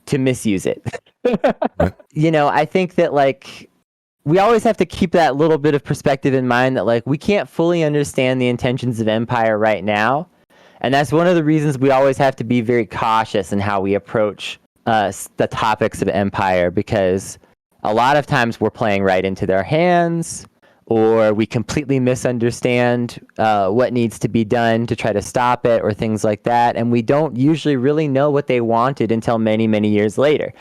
to misuse it. Right. You know, I think that like we always have to keep that little bit of perspective in mind that like we can't fully understand the intentions of empire right now. And that's one of the reasons we always have to be very cautious in how we approach the topics of empire, because a lot of times we're playing right into their hands, or we completely misunderstand what needs to be done to try to stop it, or things like that. And we don't usually really know what they wanted until many, many years later.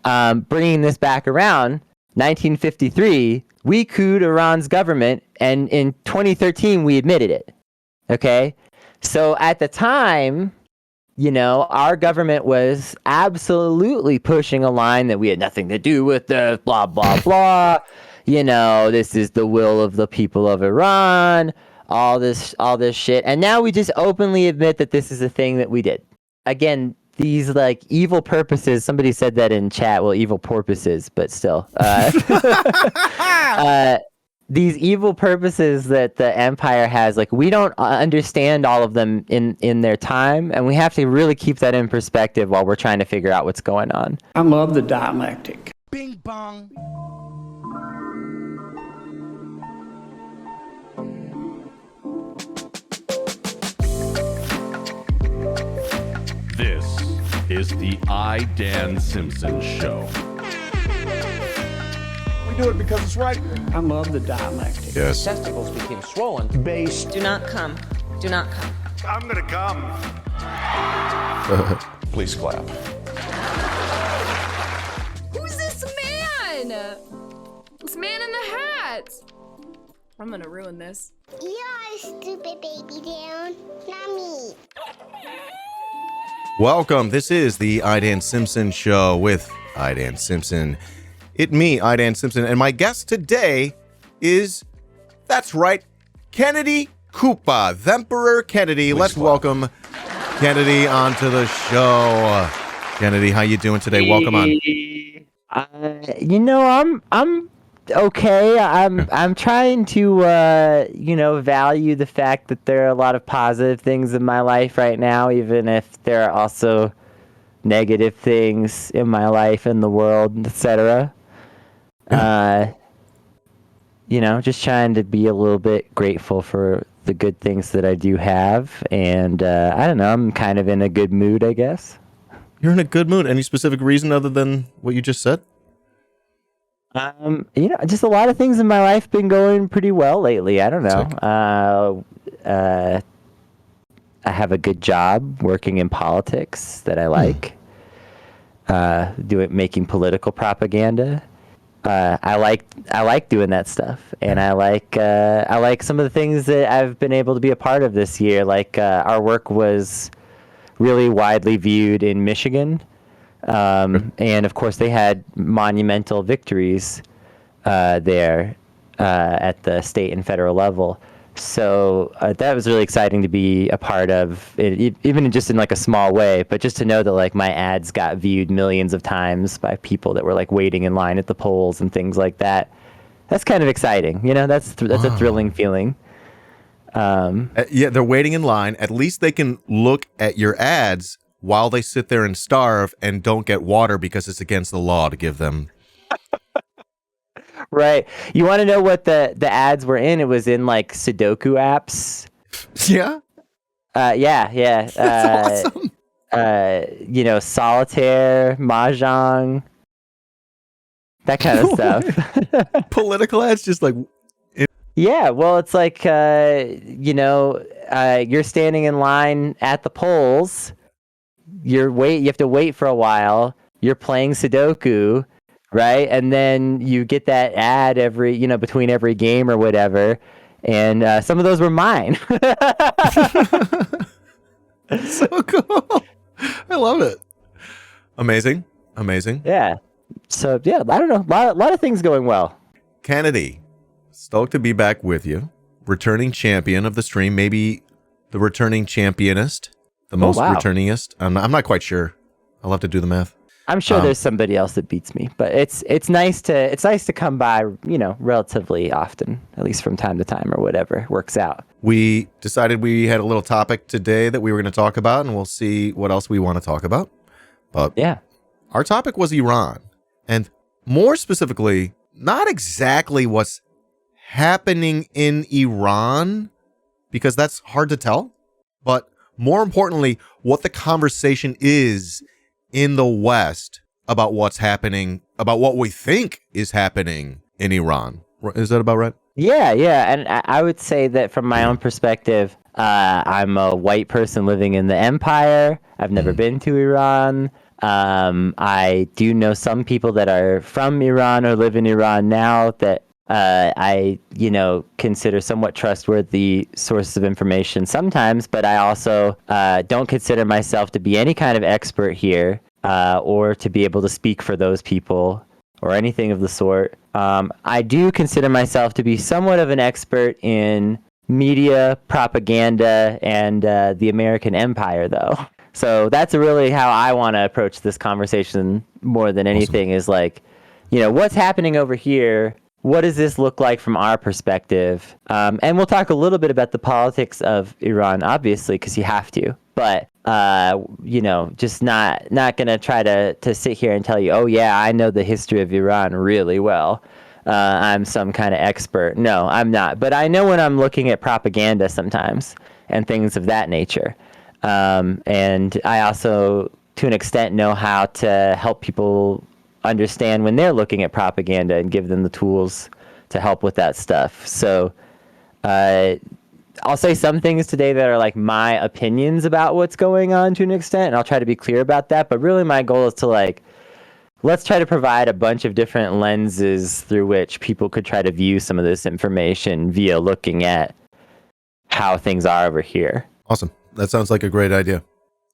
Bringing this back around, 1953, we couped Iran's government, and in 2013, we admitted it. Okay? So at the time, you know, our government was absolutely pushing a line that we had nothing to do with the blah, blah, blah. You know, this is the will of the people of Iran, all this shit. And now we just openly admit that this is a thing that we did. Again, these like evil purposes, somebody said that in chat, well, evil porpoises, but still. These evil purposes that the empire has, like we don't understand all of them in their time, and we have to really keep that in perspective while we're trying to figure out what's going on. I love the dialectic. Bing bong. This is the I, Dan Simpson Show. We do it because it's right. I love the dialectic. Yes. Testicles became swollen. Based. Do not come. Do not come. I'm gonna come. Please clap. Who's this man? This man in the hat. I'm gonna ruin this. You're a stupid baby, Dan. Not me. Welcome. This is the I, Dan Simpson Show with I, Dan Simpson. It me, I, Dan Simpson, and my guest today is, that's right, Kennedy Koopa, Emperor Kennedy. Let's welcome Kennedy onto the show. Kennedy, how you doing today? Welcome on. You know, I'm okay. I'm trying to you know, value the fact that there are a lot of positive things in my life right now, even if there are also negative things in my life and the world, etc. You know, just trying to be a little bit grateful for the good things that I do have, and I don't know, I'm kind of in a good mood, I guess. You're in a good mood. Any specific reason other than what you just said? You know, just a lot of things in my life been going pretty well lately. I don't know. I have a good job working in politics that I like. Making political propaganda. I like doing that stuff, and I like some of the things that I've been able to be a part of this year. Like our work was really widely viewed in Michigan, and of course they had monumental victories there at the state and federal level. So that was really exciting to be a part of, even just in like a small way, but just to know that like my ads got viewed millions of times by people that were like waiting in line at the polls and things like that. That's kind of exciting. You know, that's a thrilling feeling. Yeah, they're waiting in line. At least they can look at your ads while they sit there and starve and don't get water because it's against the law to give them. Right. You want to know what the ads were in? It was in like Sudoku apps. Yeah? Yeah. That's awesome. You know, solitaire, mahjong, that kind of stuff. Political ads, just like... Yeah, well, it's like, you know, you're standing in line at the polls. You have to wait for a while. You're playing Sudoku. Right, and then you get that ad between every game or whatever, and some of those were mine. So cool! I love it. Amazing. Yeah. So yeah, I don't know, a lot of things going well. Kennedy, stoked to be back with you, returning champion of the stream, maybe the returning championist, the most returningest. I'm not quite sure. I'll have to do the math. I'm sure there's somebody else that beats me, but it's nice to come by, you know, relatively often, at least from time to time or whatever works out. We decided we had a little topic today that we were going to talk about, and we'll see what else we want to talk about. But yeah, our topic was Iran. And more specifically, not exactly what's happening in Iran, because that's hard to tell, but more importantly, what the conversation is in the West about what's happening, about what we think is happening in Iran. Is that about right? Yeah, yeah. And I would say that from my own perspective, I'm a white person living in the empire. I've never been to Iran. I do know some people that are from Iran or live in Iran now that I, consider somewhat trustworthy sources of information sometimes, but I also don't consider myself to be any kind of expert here or to be able to speak for those people or anything of the sort. I do consider myself to be somewhat of an expert in media, propaganda, and the American empire, though. So that's really how I want to approach this conversation more than anything is like, what's happening over here? What does this look like from our perspective? And we'll talk a little bit about the politics of Iran, obviously, because you have to. But, just not going to try to sit here and tell you, oh, yeah, I know the history of Iran really well. I'm some kind of expert. No, I'm not. But I know when I'm looking at propaganda sometimes and things of that nature. And I also, to an extent, know how to help people understand when they're looking at propaganda and give them the tools to help with that stuff. So I'll say some things today that are like my opinions about what's going on to an extent, and I'll try to be clear about that. But really my goal is to let's try to provide a bunch of different lenses through which people could try to view some of this information via looking at how things are over here. Awesome. That sounds like a great idea.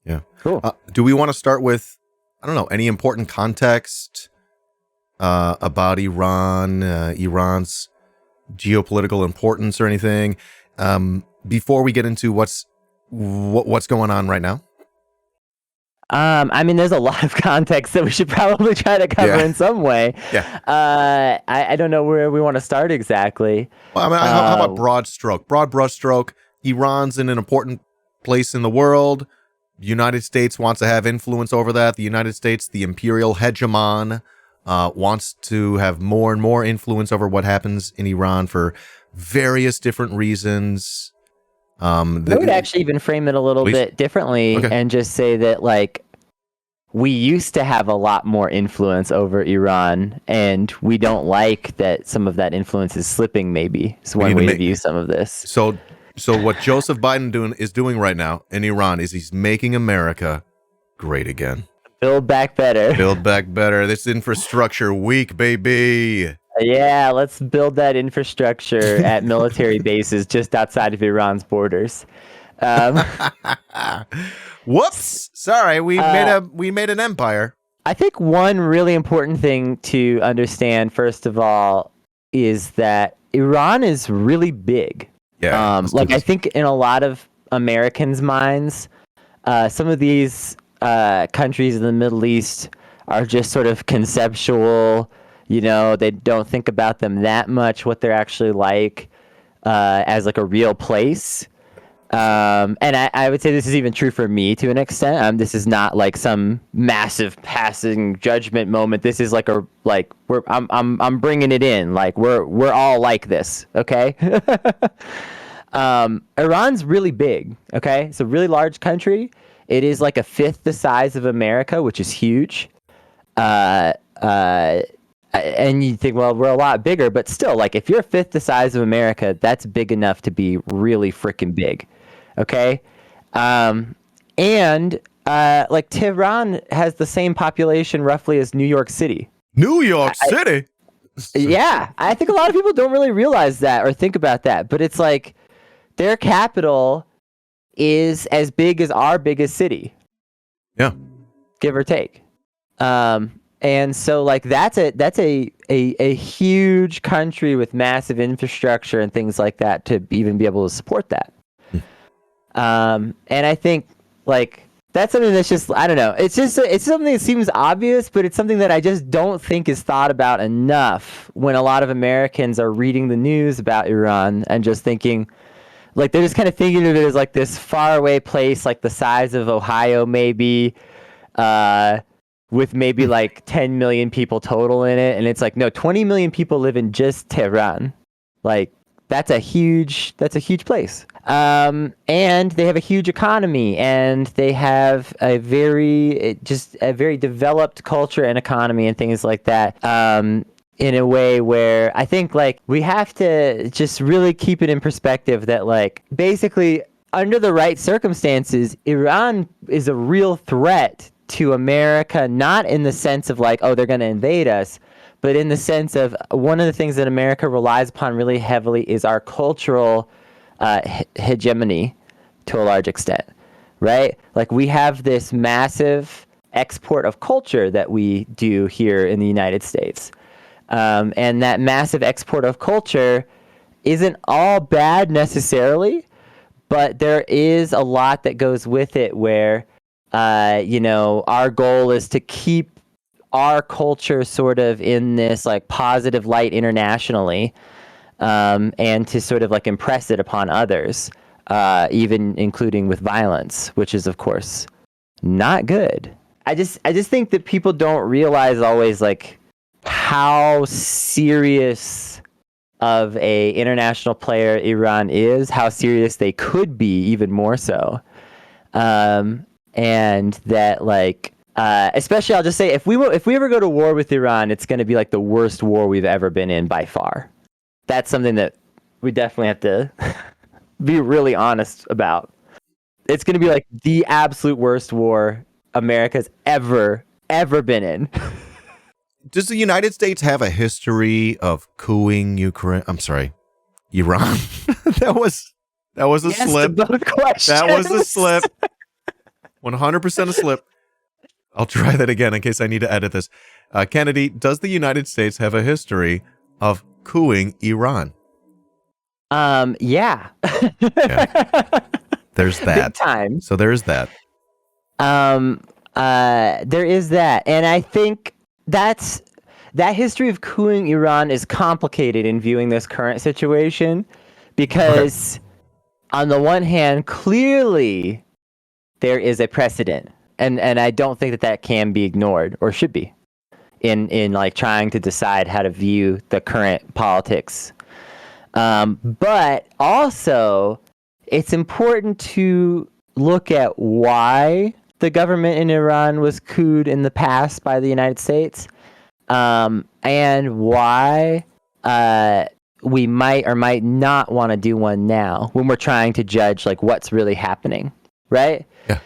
Yeah. Cool. Do we want to start with, I don't know, any important context about Iran, Iran's geopolitical importance or anything before we get into what's going on right now? There's a lot of context that we should probably try to cover in some way. Yeah. I don't know where we want to start exactly. Well, how about broad brush stroke? Iran's in an important place in the world. The United States wants to have influence over that. The United States, the imperial hegemon, wants to have more and more influence over what happens in Iran for various different reasons. I would actually even frame it a little bit differently and just say that, we used to have a lot more influence over Iran, and we don't like that some of that influence is slipping, maybe. It's one way to view some of this. So what Joseph Biden is doing right now in Iran is he's making America great again. Build back better. Build back better. This infrastructure weak, baby. Yeah, let's build that infrastructure at military bases just outside of Iran's borders. Whoops! Sorry, we made an empire. I think one really important thing to understand, first of all, is that Iran is really big. Yeah. I think in a lot of Americans' minds, some of these countries in the Middle East are just sort of conceptual. They don't think about them that much, what they're actually like as a real place. And I would say this is even true for me to an extent. This is not some massive passing judgment moment. This is I'm bringing it in. We're all like this. Okay. Iran's really big. Okay. It's a really large country. It is a fifth the size of America, which is huge. And you think, well, we're a lot bigger, but still, if you're a fifth the size of America, that's big enough to be really freaking big. Okay. Tehran has the same population roughly as New York City. New York City? Yeah. I think a lot of people don't really realize that or think about that, but it's their capital is as big as our biggest city. Yeah. Give or take. And so that's a huge country with massive infrastructure and things like that to even be able to support that. And I think that's something that's just, I don't know. It's something that seems obvious, but it's something that I just don't think is thought about enough when a lot of Americans are reading the news about Iran and just thinking, they're just kind of thinking of it as this faraway place, the size of Ohio, maybe, with maybe like 10 million people total in it. And it's like, no, 20 million people live in just Tehran. Like, that's a huge place. And they have a huge economy, and they have a very developed culture and economy and things like that. In a way where I think like we have to just really keep it in perspective that like basically under the right circumstances, Iran is a real threat to America, not in the sense of like, oh, they're going to invade us, but in the sense of one of the things that America relies upon really heavily is our cultural hegemony to a large extent, right? Like we have this massive export of culture that we do here in the United States. And that massive export of culture isn't all bad necessarily, but there is a lot that goes with it where, our goal is to keep our culture sort of in this like positive light internationally, and to sort of like impress it upon others, even including with violence, which is of course not good. I just think that people don't realize always like how serious of a international player Iran is, how serious they could be even more so. And that like, especially I'll just say if we ever go to war with Iran, it's going to be like the worst war we've ever been in by far. That's something that we definitely have to be really honest about. It's going to be like the absolute worst war America's ever been in. Does the United States have a history of cooing Ukraine? I'm sorry, Iran. that was a Yes, slip. to both questions. That was a slip. 100% a slip. I'll try that again in case I need to edit this. Kennedy, does the United States have a history of cooing Iran? Yeah. There's that. Big time. So there's that. There is that, and I think that history of cooing Iran is complicated in viewing this current situation, because on the one hand, clearly there is a precedent, and I don't think that can be ignored or should be in like trying to decide how to view the current politics. But also, it's important to look at why the government in Iran was couped in the past by the United States, and why we might or might not want to do one now when we're trying to judge like what's really happening, right? Yeah.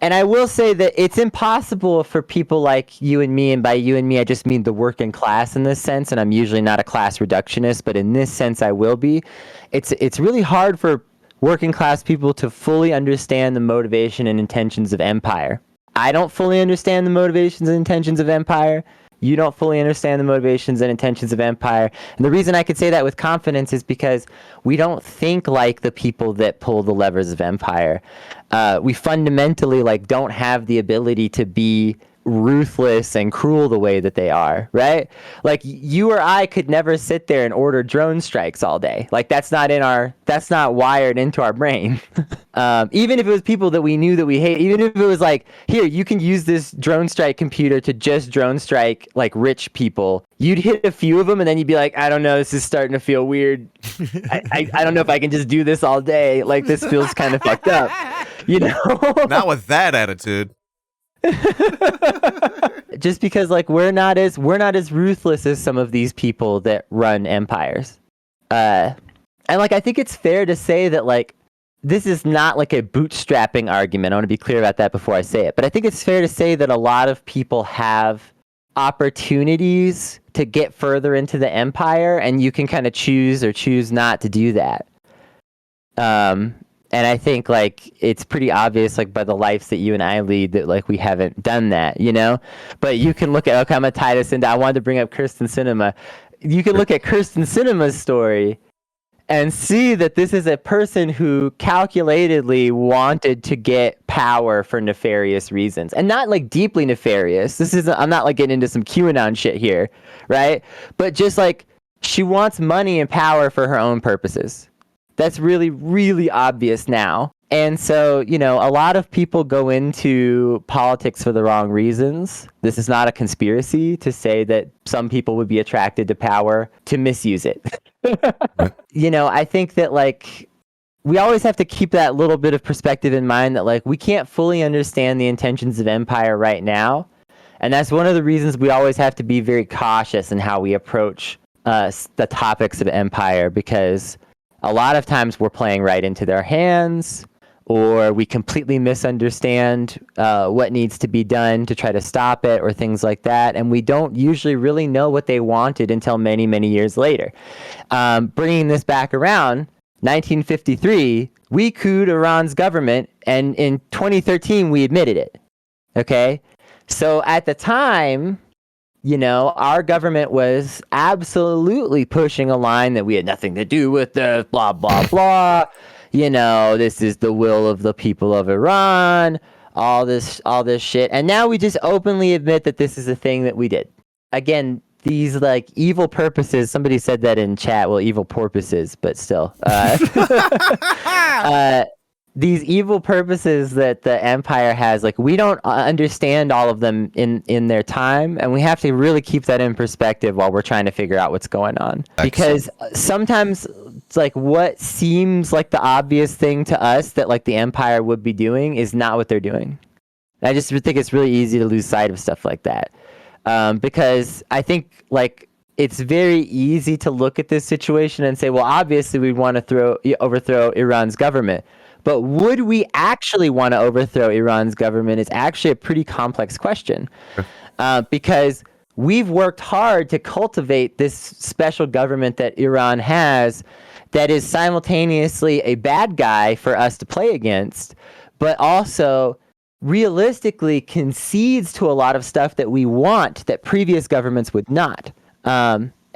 And I will say that it's impossible for people like you and me, and by you and me, I just mean the working class in this sense, and I'm usually not a class reductionist, but in this sense I will be. It's really hard for working class people to fully understand the motivation and intentions of empire. I don't fully understand the motivations and intentions of empire. You don't fully understand the motivations and intentions of empire. And the reason I could say that with confidence is because we don't think like the people that pull the levers of empire. We fundamentally like don't have the ability to be ruthless and cruel the way that they are, right? Like you or I could never sit there and order drone strikes all day. Like that's not wired into our brain. Even if it was people that we knew that we hate, even if it was like, here, you can use this drone strike computer to just drone strike like rich people, you'd hit a few of them and then you'd be like, I don't know, this is starting to feel weird. I don't know if I can just do this all day. Like this feels kind of fucked up, you know? Not with that attitude. Just because like we're not as ruthless as some of these people that run empires, and like I think it's fair to say that like this is not like a bootstrapping argument. I want to be clear about that before I say it, but I think it's fair to say that a lot of people have opportunities to get further into the empire, and you can kind of choose or choose not to do that. And I think like it's pretty obvious like by the lives that you and I lead that like we haven't done that, you know? But you can look at, okay, I'm gonna tie this into, I wanted to bring up Kirsten Sinema. You can look at Kirsten Sinema's story and see that this is a person who calculatedly wanted to get power for nefarious reasons, and not like deeply nefarious. I'm not like getting into some QAnon shit here, right? But just like she wants money and power for her own purposes. That's really, really obvious now. And so, you know, a lot of people go into politics for the wrong reasons. This is not a conspiracy to say that some people would be attracted to power to misuse it. You know, I think that, like, we always have to keep that little bit of perspective in mind that, like, we can't fully understand the intentions of empire right now. And that's one of the reasons we always have to be very cautious in how we approach the topics of empire, because a lot of times we're playing right into their hands, or we completely misunderstand what needs to be done to try to stop it, or things like that. And we don't usually really know what they wanted until many, many years later. Bringing this back around, 1953, we couped Iran's government, and in 2013, we admitted it. Okay? So at the time, you know, our government was absolutely pushing a line that we had nothing to do with the blah, blah, blah. You know, this is the will of the people of Iran, all this shit. And now we just openly admit that this is a thing that we did. Again, these, like, evil purposes, somebody said that in chat, well, evil porpoises, but still. These evil purposes that the empire has, like, we don't understand all of them in their time, and we have to really keep that in perspective while we're trying to figure out what's going on. Excellent. Because sometimes it's like what seems like the obvious thing to us that, like, the empire would be doing is not what they're doing. I just think it's really easy to lose sight of stuff like that. Because I think, like, it's very easy to look at this situation and say, well, obviously we want to overthrow Iran's government. But would we actually want to overthrow Iran's government is actually a pretty complex question. Because we've worked hard to cultivate this special government that Iran has that is simultaneously a bad guy for us to play against, but also realistically concedes to a lot of stuff that we want that previous governments would not.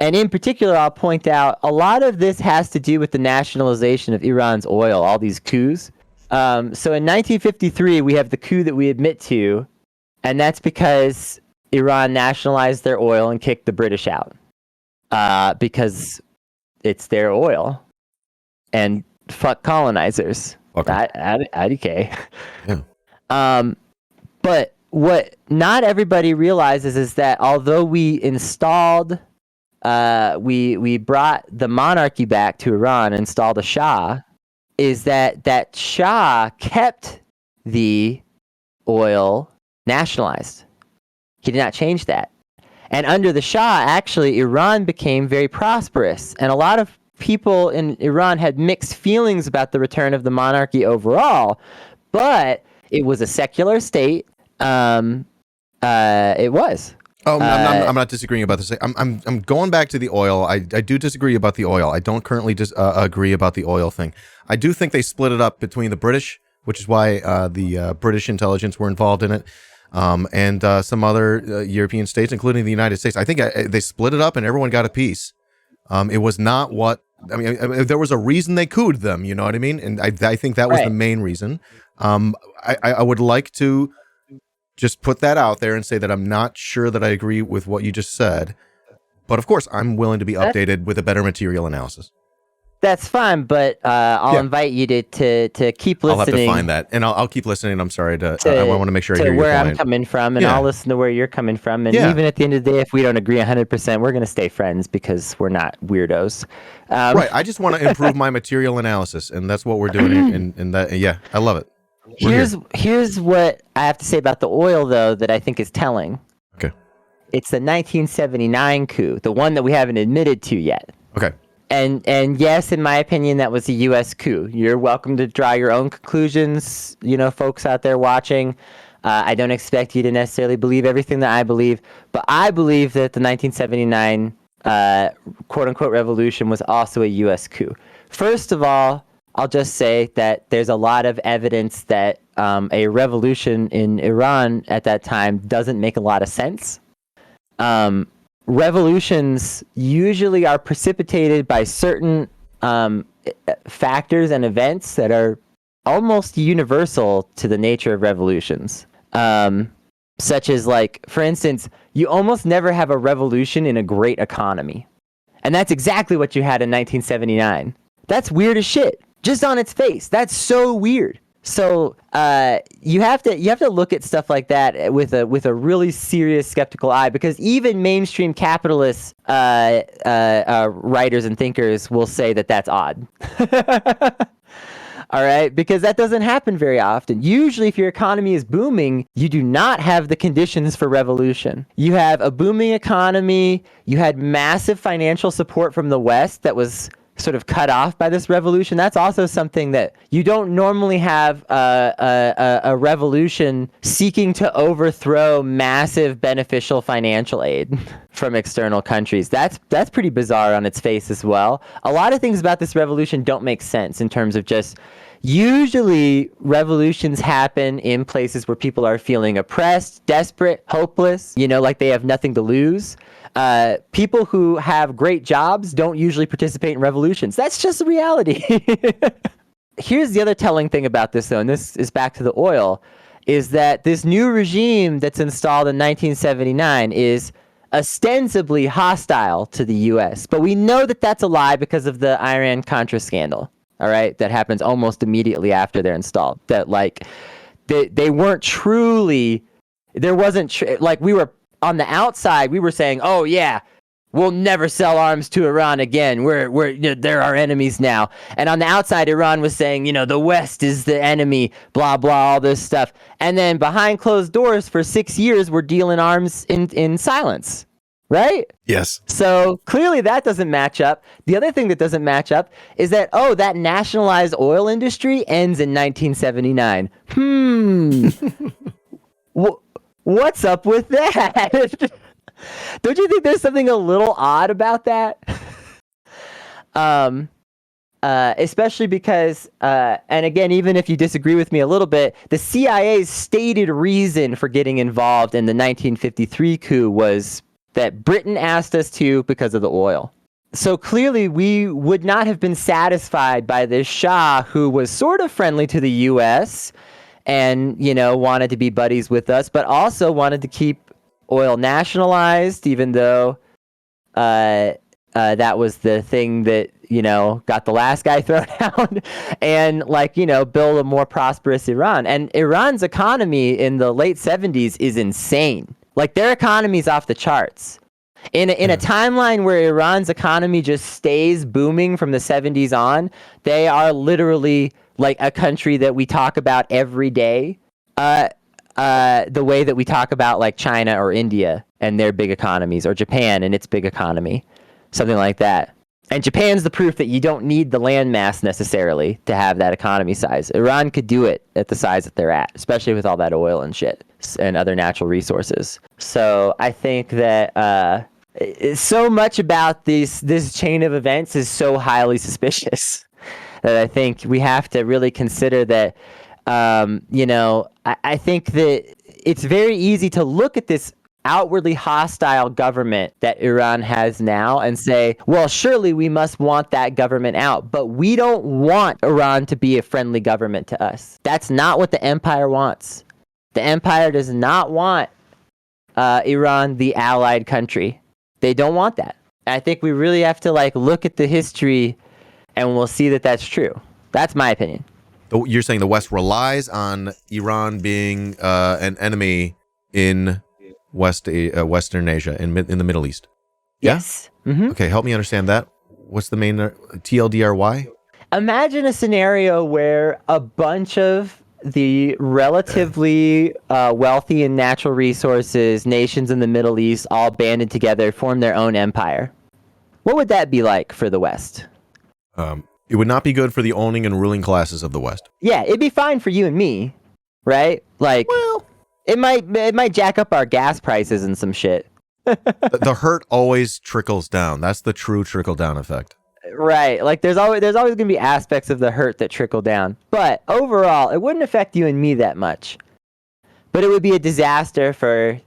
And in particular, I'll point out, a lot of this has to do with the nationalization of Iran's oil, all these coups. So in 1953, we have the coup that we admit to, and that's because Iran nationalized their oil and kicked the British out. Because it's their oil. And fuck colonizers. Okay. IDK. Yeah. But what not everybody realizes is that although we installed, we brought the monarchy back to Iran, installed a Shah, is that Shah kept the oil nationalized. He did not change that. And under the Shah, actually, Iran became very prosperous. And a lot of people in Iran had mixed feelings about the return of the monarchy overall, but it was a secular state. It was. Oh, I'm not disagreeing about this. I'm going back to the oil. I do disagree about the oil. I don't currently agree about the oil thing. I do think they split it up between the British, which is why the British intelligence were involved in it, and some other European states, including the United States. I think they split it up and everyone got a piece. It was not what... I mean, there was a reason they couped them, you know what I mean? And I think that was the main reason. I would like to just put that out there and say that I'm not sure that I agree with what you just said. But of course, I'm willing to be updated with a better material analysis. That's fine, but I'll invite you to keep listening. I'll have to find that, and I'll keep listening. I'm sorry I want to make sure I hear your where point. I'm coming from, and I'll listen to where you're coming from. And even at the end of the day, if we don't agree 100%, we're going to stay friends because we're not weirdos. Right. I just want to improve my material analysis, and that's what we're doing. And that, I love it. Here's what I have to say about the oil, though, that I think is telling. Okay. It's the 1979 coup, the one that we haven't admitted to yet. Okay. And yes, in my opinion, that was a U.S. coup. You're welcome to draw your own conclusions, you know, folks out there watching. I don't expect you to necessarily believe everything that I believe, but I believe that the 1979 quote-unquote revolution was also a U.S. coup. First of all, I'll just say that there's a lot of evidence that a revolution in Iran at that time doesn't make a lot of sense. Revolutions usually are precipitated by certain factors and events that are almost universal to the nature of revolutions. Such as, like, for instance, you almost never have a revolution in a great economy. And that's exactly what you had in 1979. That's weird as shit. Just on its face. That's so weird. So you have to look at stuff like that with a really serious skeptical eye, because even mainstream capitalist writers and thinkers will say that that's odd. All right, because that doesn't happen very often. Usually, if your economy is booming, you do not have the conditions for revolution. You have a booming economy. You had massive financial support from the West that was sort of cut off by this revolution. That's also something that you don't normally have a revolution seeking to overthrow massive beneficial financial aid from external countries. That's pretty bizarre on its face as well. A lot of things about this revolution don't make sense in terms of just, usually revolutions happen in places where people are feeling oppressed, desperate, hopeless, like they have nothing to lose. People who have great jobs don't usually participate in revolutions. That's just the reality. Here's the other telling thing about this, though, and this is back to the oil, is that this new regime that's installed in 1979 is ostensibly hostile to the U.S. But we know that that's a lie because of the Iran-Contra scandal, all right, that happens almost immediately after they're installed. That, like, they weren't truly, there wasn't, like, we were, on the outside, we were saying, oh, yeah, we'll never sell arms to Iran again. They're our enemies now. And on the outside, Iran was saying, the West is the enemy, blah, blah, all this stuff. And then behind closed doors for 6 years, we're dealing arms in silence, right? Yes. So clearly that doesn't match up. The other thing that doesn't match up is that, that nationalized oil industry ends in 1979. What's up with that? Don't you think there's something a little odd about that? Especially because, and again, even if you disagree with me a little bit, the CIA's stated reason for getting involved in the 1953 coup was that Britain asked us to because of the oil. So clearly we would not have been satisfied by this Shah who was sort of friendly to the U.S., and, wanted to be buddies with us, but also wanted to keep oil nationalized, even though that was the thing that, got the last guy thrown out, and, build a more prosperous Iran. And Iran's economy in the late 70s is insane. Like, their economy's off the charts. In a timeline where Iran's economy just stays booming from the 70s on, they are literally like a country that we talk about every day, the way that we talk about like China or India and their big economies, or Japan and its big economy, something like that. And Japan's the proof that you don't need the landmass necessarily to have that economy size. Iran could do it at the size that they're at, especially with all that oil and shit and other natural resources. So I think that so much about this chain of events is so highly suspicious that I think we have to really consider that, I think that it's very easy to look at this outwardly hostile government that Iran has now and say, well, surely we must want that government out. But we don't want Iran to be a friendly government to us. That's not what the empire wants. The empire does not want Iran the allied country. They don't want that. I think we really have to look at the history, and we'll see that that's true. That's my opinion. You're saying the West relies on Iran being an enemy in Western Asia, in the Middle East. Yes. Yeah? Mm-hmm. Okay, help me understand that. What's the main TLDRY? Imagine a scenario where a bunch of the relatively wealthy and natural resources nations in the Middle East all banded together, form their own empire. What would that be like for the West? It would not be good for the owning and ruling classes of the West. Yeah, it'd be fine for you and me, right? Well, it might jack up our gas prices and some shit. The hurt always trickles down. That's the true trickle down effect. Right. There's always going to be aspects of the hurt that trickle down. But overall, it wouldn't affect you and me that much. But it would be a disaster for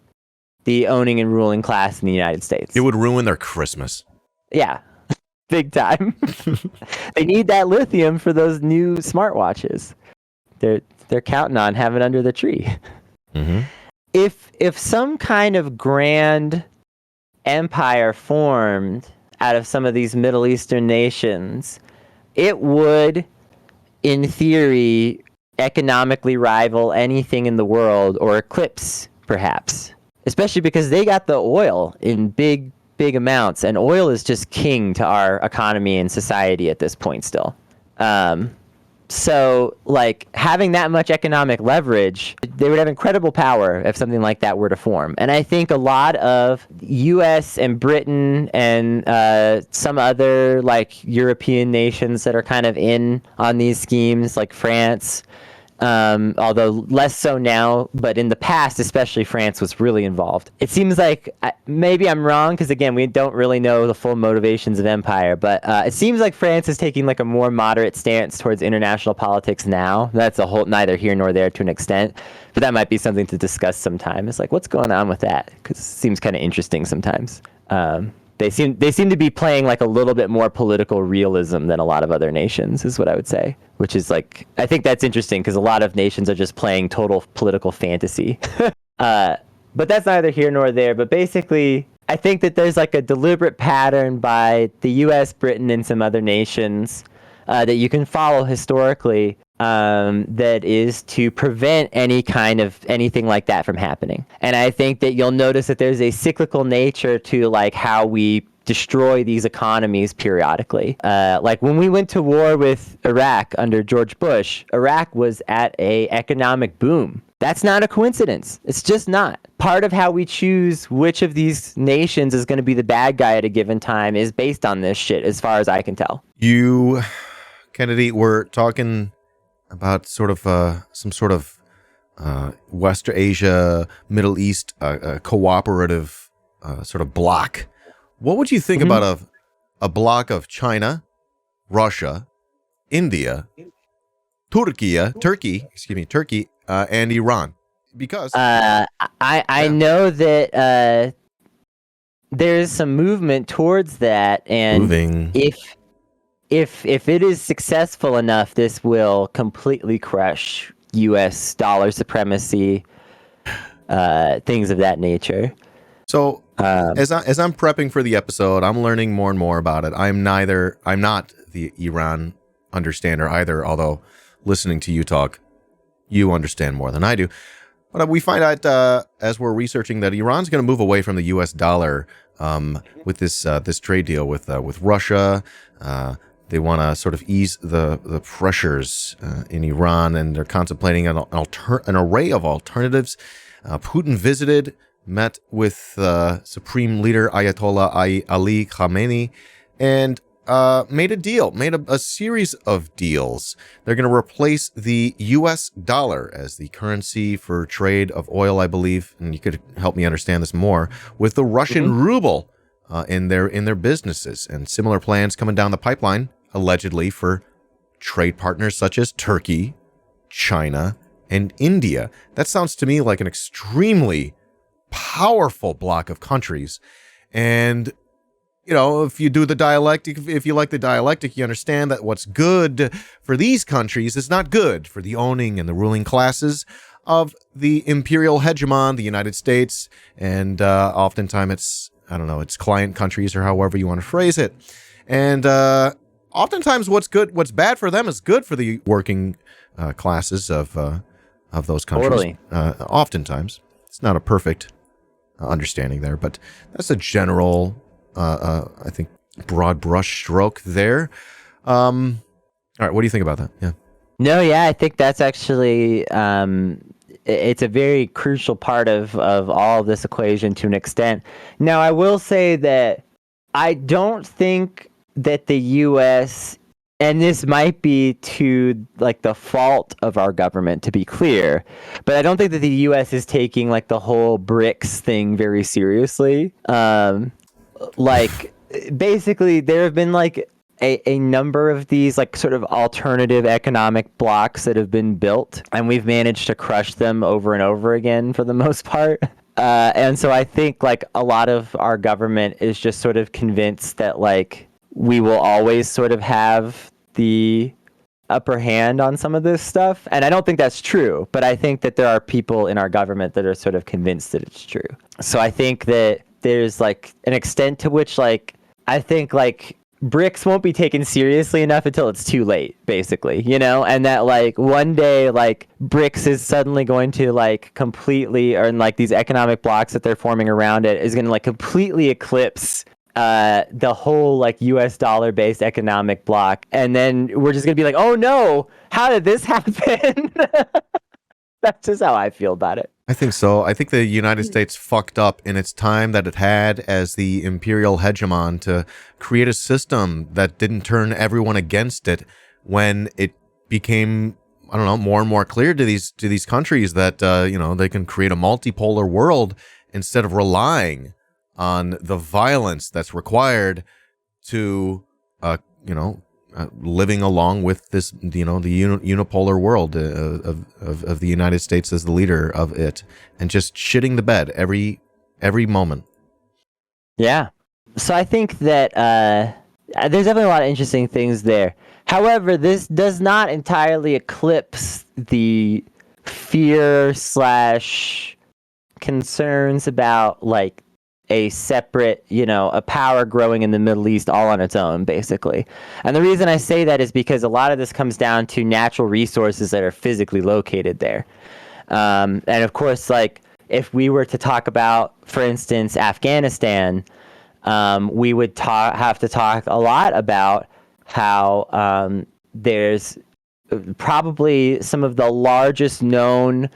the owning and ruling class in the United States. It would ruin their Christmas. Yeah. Big time. They need that lithium for those new smartwatches. They're counting on having under the tree. Mm-hmm. If some kind of grand empire formed out of some of these Middle Eastern nations, it would, in theory, economically rival anything in the world or eclipse, perhaps. Especially because they got the oil in big amounts, and oil is just king to our economy and society at this point still. So, like, having that much economic leverage, they would have incredible power if something like that were to form. And I think a lot of U.S. and Britain and some other, like, European nations that are kind of in on these schemes, like France, although less so now, but in the past, especially France was really involved. It seems like, maybe I'm wrong, because again, we don't really know the full motivations of empire, but it seems like France is taking like a more moderate stance towards international politics now. That's a whole neither here nor there to an extent, but that might be something to discuss sometime. It's like, what's going on with that? Because it seems kind of interesting sometimes. They seem to be playing like a little bit more political realism than a lot of other nations, is what I would say. Which is like, I think that's interesting because a lot of nations are just playing total political fantasy. But that's neither here nor there. But basically, I think that there's like a deliberate pattern by the U.S., Britain, and some other nations that you can follow historically, that is to prevent any kind of anything like that from happening. And I think that you'll notice that there's a cyclical nature to like how we destroy these economies periodically. Like when we went to war with Iraq under George Bush, Iraq was at a economic boom. That's not a coincidence. It's just not. Part of how we choose which of these nations is going to be the bad guy at a given time is based on this shit, as far as I can tell. You, Kennedy, were talking about sort of some sort of West Asia, Middle East cooperative sort of bloc. What would you think about a bloc of China, Russia, India, Turkey, and Iran? Because I know that there's some movement towards that, and moving. If it is successful enough, this will completely crush U.S. dollar supremacy, things of that nature. So as I'm prepping for the episode, I'm learning more and more about it. I'm not the Iran understander either, although listening to you talk, you understand more than I do. But we find out as we're researching that Iran's going to move away from the U.S. dollar with this trade deal with Russia. They want to sort of ease the pressures in Iran, and they're contemplating an array of alternatives. Putin met with Supreme Leader Ayatollah Ali Khamenei, and made a series of deals. They're going to replace the U.S. dollar as the currency for trade of oil, I believe, and you could help me understand this more, with the Russian ruble in their businesses, and similar plans coming down the pipeline, allegedly for trade partners such as Turkey, China, and India. That sounds to me like an extremely powerful block of countries. And, you know, if you do the dialectic, if you like the dialectic, you understand that what's good for these countries is not good for the owning and the ruling classes of the imperial hegemon, the United States, and oftentimes it's client countries, or however you want to phrase it. And oftentimes what's bad for them is good for the working classes of those countries. Totally. Oftentimes. It's not a perfect understanding there, but that's a general, I think, broad brush stroke there. All right, what do you think about that? Yeah. No, yeah, I think that's actually it's a very crucial part of all of this equation to an extent. Now, I will say that I don't think that the U.S., and this might be to like the fault of our government, to be clear, but I don't think that the U.S. is taking like the whole BRICS thing very seriously. Like basically there have been like a number of these like sort of alternative economic blocks that have been built, and we've managed to crush them over and over again for the most part. And so I think like a lot of our government is just sort of convinced that like we will always sort of have the upper hand on some of this stuff. And I don't think that's true, but I think that there are people in our government that are sort of convinced that it's true. So I think that there's like an extent to which like, I think like BRICS won't be taken seriously enough until it's too late, basically, you know, and that like one day like BRICS is suddenly going to like completely, or in like these economic blocks that they're forming around it is going to like completely eclipse the whole like US dollar based economic block. And then we're just going to be like, oh no, how did this happen? That's just how I feel about it. I think so. I think the United States fucked up in its time that it had as the imperial hegemon to create a system that didn't turn everyone against it when it became, I don't know, more and more clear to these countries that you know, they can create a multipolar world instead of relying on the violence that's required to you know, living along with this, you know, the unipolar world of the United States as the leader of it, and just shitting the bed every moment. Yeah. So I think that there's definitely a lot of interesting things there. However, this does not entirely eclipse the fear / concerns about like a separate, you know, a power growing in the Middle East all on its own, basically. And the reason I say that is because a lot of this comes down to natural resources that are physically located there. And of course, like if we were to talk about, for instance, Afghanistan, we would have to talk a lot about how there's probably some of the largest known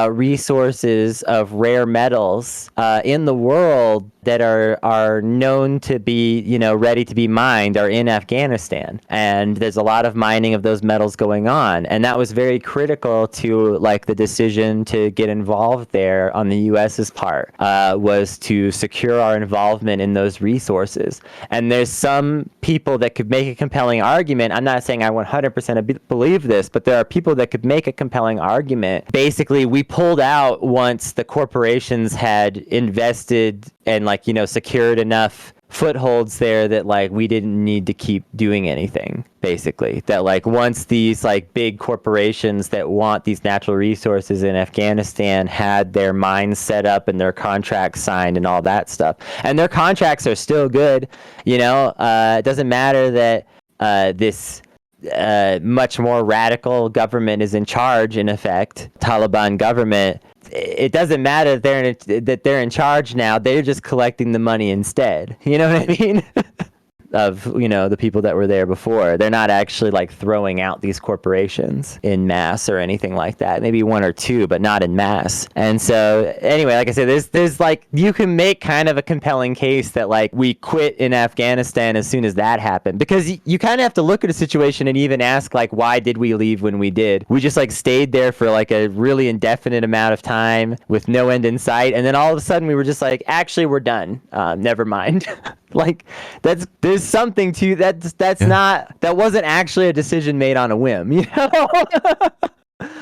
resources of rare metals in the world that are known to be, you know, ready to be mined are in Afghanistan. And there's a lot of mining of those metals going on. And that was very critical to like the decision to get involved there on the US's part, was to secure our involvement in those resources. And there's some people that could make a compelling argument. I'm not saying I 100% believe this, but there are people that could make a compelling argument. Basically, we pulled out once the corporations had invested and like, you know, secured enough footholds there that like we didn't need to keep doing anything, basically. That like once these like big corporations that want these natural resources in Afghanistan had their mines set up and their contracts signed and all that stuff, and their contracts are still good, you know, it doesn't matter that this much more radical government is in charge, in effect, Taliban government. It doesn't matter that they're in charge now. They're just collecting the money instead. You know what I mean? Of, you know, the people that were there before. They're not actually like throwing out these corporations in mass or anything like that. Maybe one or two, but not in mass. And so anyway, like I said, there's like, you can make kind of a compelling case that like we quit in Afghanistan as soon as that happened, because you kind of have to look at a situation and even ask like, why did we leave when we did? We just like stayed there for like a really indefinite amount of time with no end in sight. And then all of a sudden we were just like, actually, we're done. Never mind. Like there's something to that's not, that wasn't actually a decision made on a whim, you know?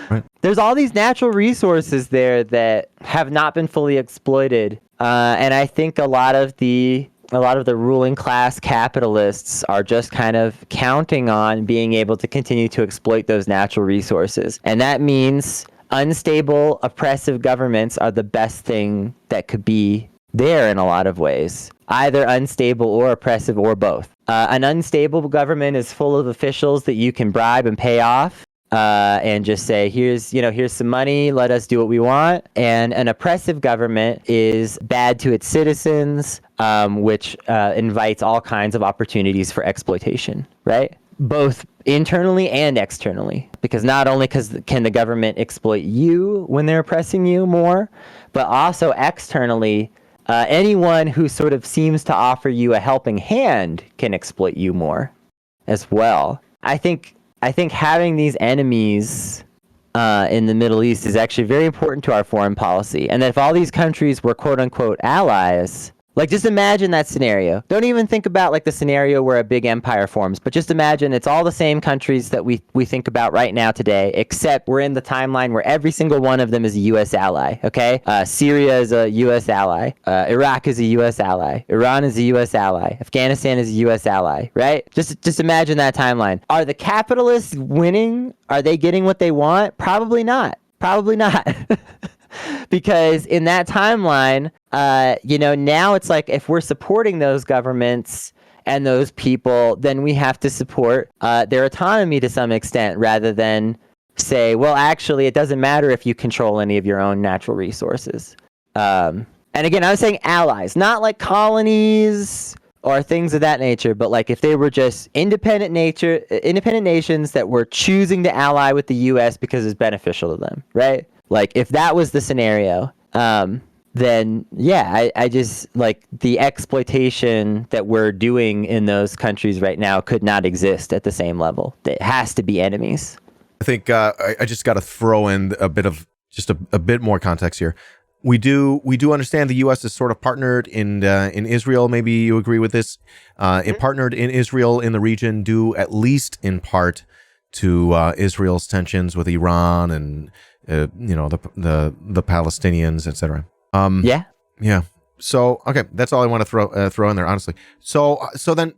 Right. There's all these natural resources there that have not been fully exploited, and I think a lot of the ruling class capitalists are just kind of counting on being able to continue to exploit those natural resources, and that means unstable, oppressive governments are the best thing that could be there in a lot of ways. Either unstable or oppressive or both. An unstable government is full of officials that you can bribe and pay off and just say, here's some money, let us do what we want. And an oppressive government is bad to its citizens, which invites all kinds of opportunities for exploitation, right? Both internally and externally. Because not only can the government exploit you when they're oppressing you more, but also externally, anyone who sort of seems to offer you a helping hand can exploit you more as well. I think having these enemies in the Middle East is actually very important to our foreign policy. And that if all these countries were quote unquote allies, like just imagine that scenario. Don't even think about like the scenario where a big empire forms, but just imagine it's all the same countries that we think about right now today, except we're in the timeline where every single one of them is a U.S. ally, okay? Syria is a U.S. ally. Iraq is a U.S. ally. Iran is a U.S. ally. Afghanistan is a U.S. ally, right? Just imagine that timeline. Are the capitalists winning? Are they getting what they want? Probably not. Probably not. Because in that timeline, now it's like if we're supporting those governments and those people, then we have to support their autonomy to some extent rather than say, well, actually, it doesn't matter if you control any of your own natural resources. And again, I was saying allies, not like colonies or things of that nature, but like if they were just independent nations that were choosing to ally with the U.S. because it's beneficial to them, right? Like if that was the scenario, then yeah, I just like the exploitation that we're doing in those countries right now could not exist at the same level. It has to be enemies. I think I just got to throw in a bit of just a bit more context here. We do understand the U.S. is sort of partnered in Israel. Maybe you agree with this. It partnered in Israel in the region due at least in part to Israel's tensions with Iran and the Palestinians, etc. Yeah. So okay, that's all I want to throw in there, honestly. So then,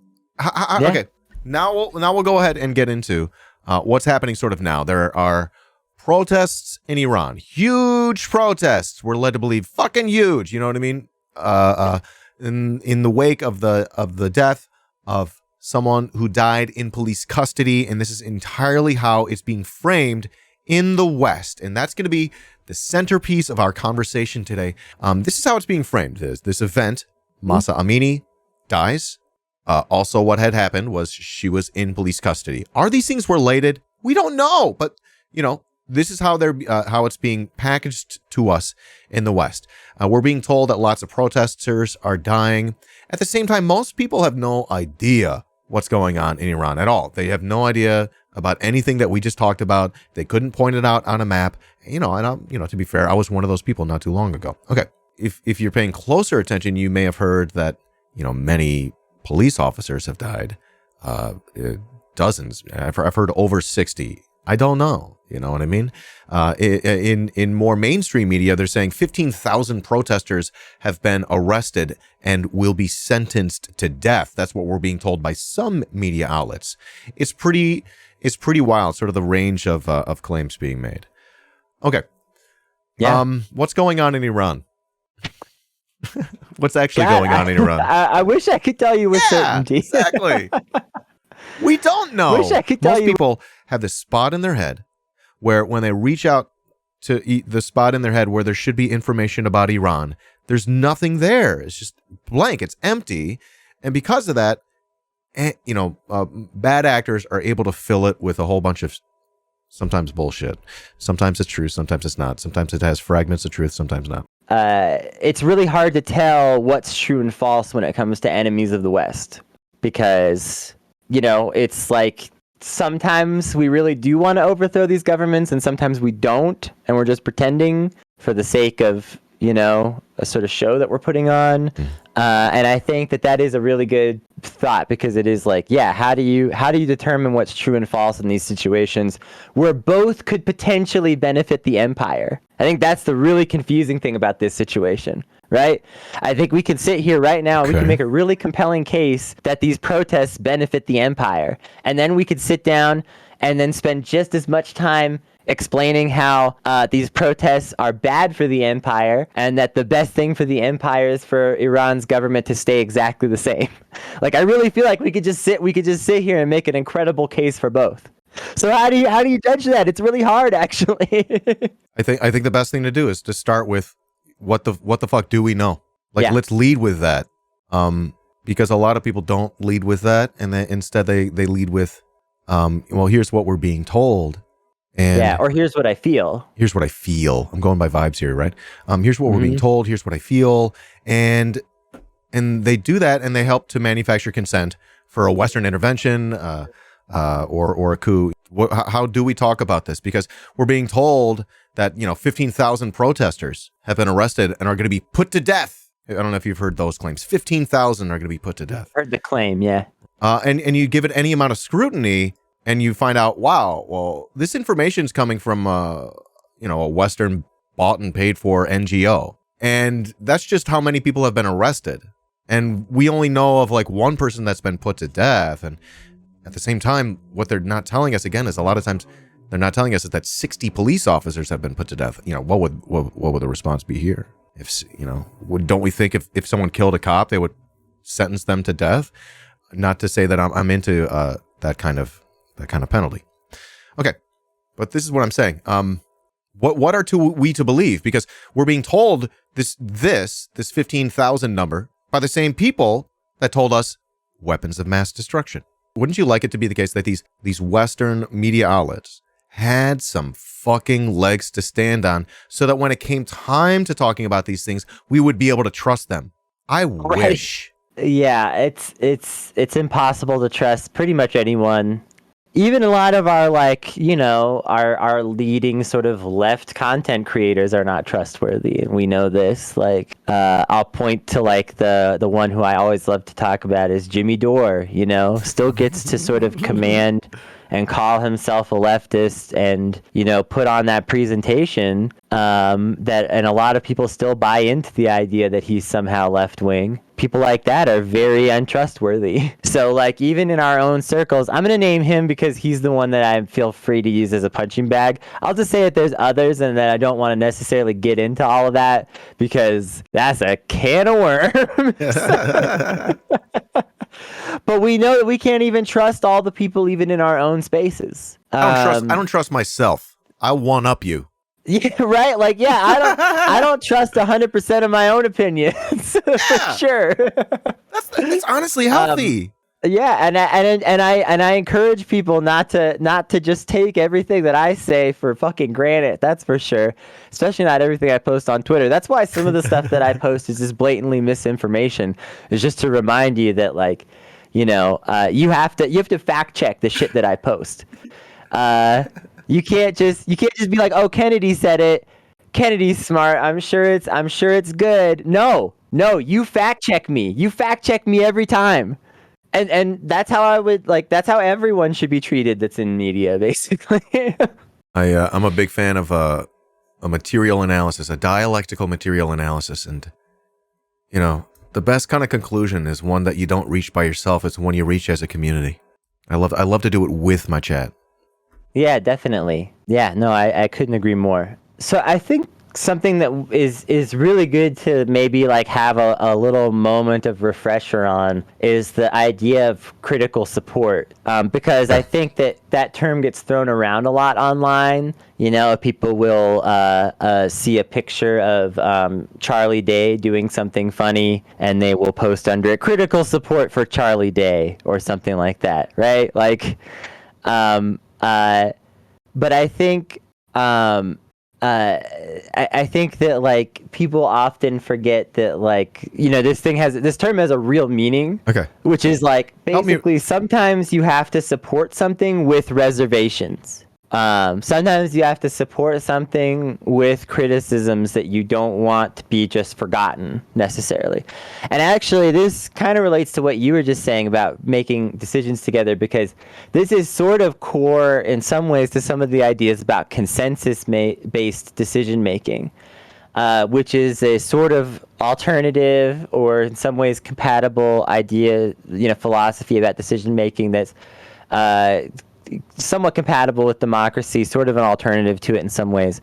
okay. Now we'll go ahead and get into what's happening sort of now. There are protests in Iran, huge protests. We're led to believe fucking huge. You know what I mean? In the wake of the death of someone who died in police custody, and this is entirely how it's being framed in the West, and that's going to be the centerpiece of our conversation today. This is how it's being framed. This event, Mahsa Amini dies. Also, what had happened was she was in police custody. Are these things related? We don't know, but this is how how it's being packaged to us in the West. We're being told that lots of protesters are dying. At the same time, most people have no idea what's going on in Iran at all. They have no idea about anything that we just talked about. They couldn't point it out on a map. And to be fair, I was one of those people not too long ago. Okay, if you're paying closer attention, you may have heard that many police officers have died. Dozens. I've heard over 60. I don't know. You know what I mean? In more mainstream media, they're saying 15,000 protesters have been arrested and will be sentenced to death. That's what we're being told by some media outlets. It's pretty wild, sort of the range of claims being made. Okay. Yeah. What's going on in Iran? What's actually going on in Iran? I wish I could tell you with certainty. Exactly. We don't know. Wish I could tell Most people have this spot in their head where when they reach out to the spot in their head where there should be information about Iran, there's nothing there. It's just blank. It's empty. And because of that, bad actors are able to fill it with a whole bunch of sometimes bullshit. Sometimes it's true. Sometimes it's not. Sometimes it has fragments of truth. Sometimes not. It's really hard to tell what's true and false when it comes to enemies of the West because, it's like sometimes we really do want to overthrow these governments and sometimes we don't. And we're just pretending for the sake of, a sort of show that we're putting on. And I think that is a really good thought because it is like, how do you determine what's true and false in these situations where both could potentially benefit the empire? I think that's the really confusing thing about this situation, right? I think we can sit here right now and we can make a really compelling case that these protests benefit the empire. And then we could sit down and then spend just as much time explaining how these protests are bad for the empire and that the best thing for the empire is for Iran's government to stay exactly the same. Like, I really feel like we could just sit here and make an incredible case for both. So how do you judge that? It's really hard, actually. I think the best thing to do is to start with what the fuck do we know? Let's lead with that. Because a lot of people don't lead with that, and then instead they lead with here's what we're being told. And or here's what I feel. Here's what I feel. I'm going by vibes here, right? Here's what we're being told. Here's what I feel. And they do that, and they help to manufacture consent for a Western intervention or a coup. How do we talk about this? Because we're being told that 15,000 protesters have been arrested and are going to be put to death. I don't know if you've heard those claims. 15,000 are going to be put to death. Heard the claim, yeah. And you give it any amount of scrutiny, and you find out, wow, well, this information is coming from, a Western bought and paid for NGO. And that's just how many people have been arrested. And we only know of one person that's been put to death. And at the same time, what they're not telling us again is a lot of times they're not telling us is that 60 police officers have been put to death. What would the response be here? If, don't we think if someone killed a cop, they would sentence them to death? Not to say that I'm into that kind of penalty. Okay, but this is what I'm saying. What are we to believe? Because we're being told this 15,000 number by the same people that told us weapons of mass destruction. Wouldn't you like it to be the case that these Western media outlets had some fucking legs to stand on, so that when it came time to talking about these things, we would be able to trust them? I wish. Yeah, it's impossible to trust pretty much anyone. Even a lot of our our leading sort of left content creators are not trustworthy, and we know this. I'll point to the one who I always love to talk about is Jimmy Dore. Still gets to sort of command and call himself a leftist, and put on that presentation and a lot of people still buy into the idea that he's somehow left wing. People like that are very untrustworthy. So even in our own circles, I'm gonna name him because he's the one that I feel free to use as a punching bag. I'll just say that there's others, and that I don't want to necessarily get into all of that because that's a can of worms. But we know that we can't even trust all the people, even in our own spaces. I don't trust myself. I one up you. Yeah, right. I don't trust 100% of my own opinions for sure. That's honestly healthy. Yeah, and I encourage people not to just take everything that I say for fucking granted. That's for sure. Especially not everything I post on Twitter. That's why some of the stuff that I post is just blatantly misinformation. It's just to remind you that you have to fact check the shit that I post. You can't just be like, oh, Kennedy said it. Kennedy's smart. I'm sure it's good. No, you fact check me. You fact check me every time. And that's how that's how everyone should be treated that's in media, basically. I'm a big fan of a material analysis, a dialectical material analysis, and the best kind of conclusion is one that you don't reach by yourself. It's one you reach as a community. I love to do it with my chat. Yeah, definitely. Yeah, no, I couldn't agree more. So I think something that is really good to maybe have a little moment of refresher on is the idea of critical support, because I think that term gets thrown around a lot online. People will see a picture of Charlie Day doing something funny, and they will post under it, critical support for Charlie Day or something like that, right? But I think I think that people often forget that this term has a real meaning. Okay. Which is basically sometimes you have to support something with reservations. Sometimes you have to support something with criticisms that you don't want to be just forgotten necessarily. And actually, this kind of relates to what you were just saying about making decisions together, because this is sort of core in some ways to some of the ideas about consensus-based decision making, which is a sort of alternative or in some ways compatible idea, philosophy about decision making that's somewhat compatible with democracy, sort of an alternative to it in some ways.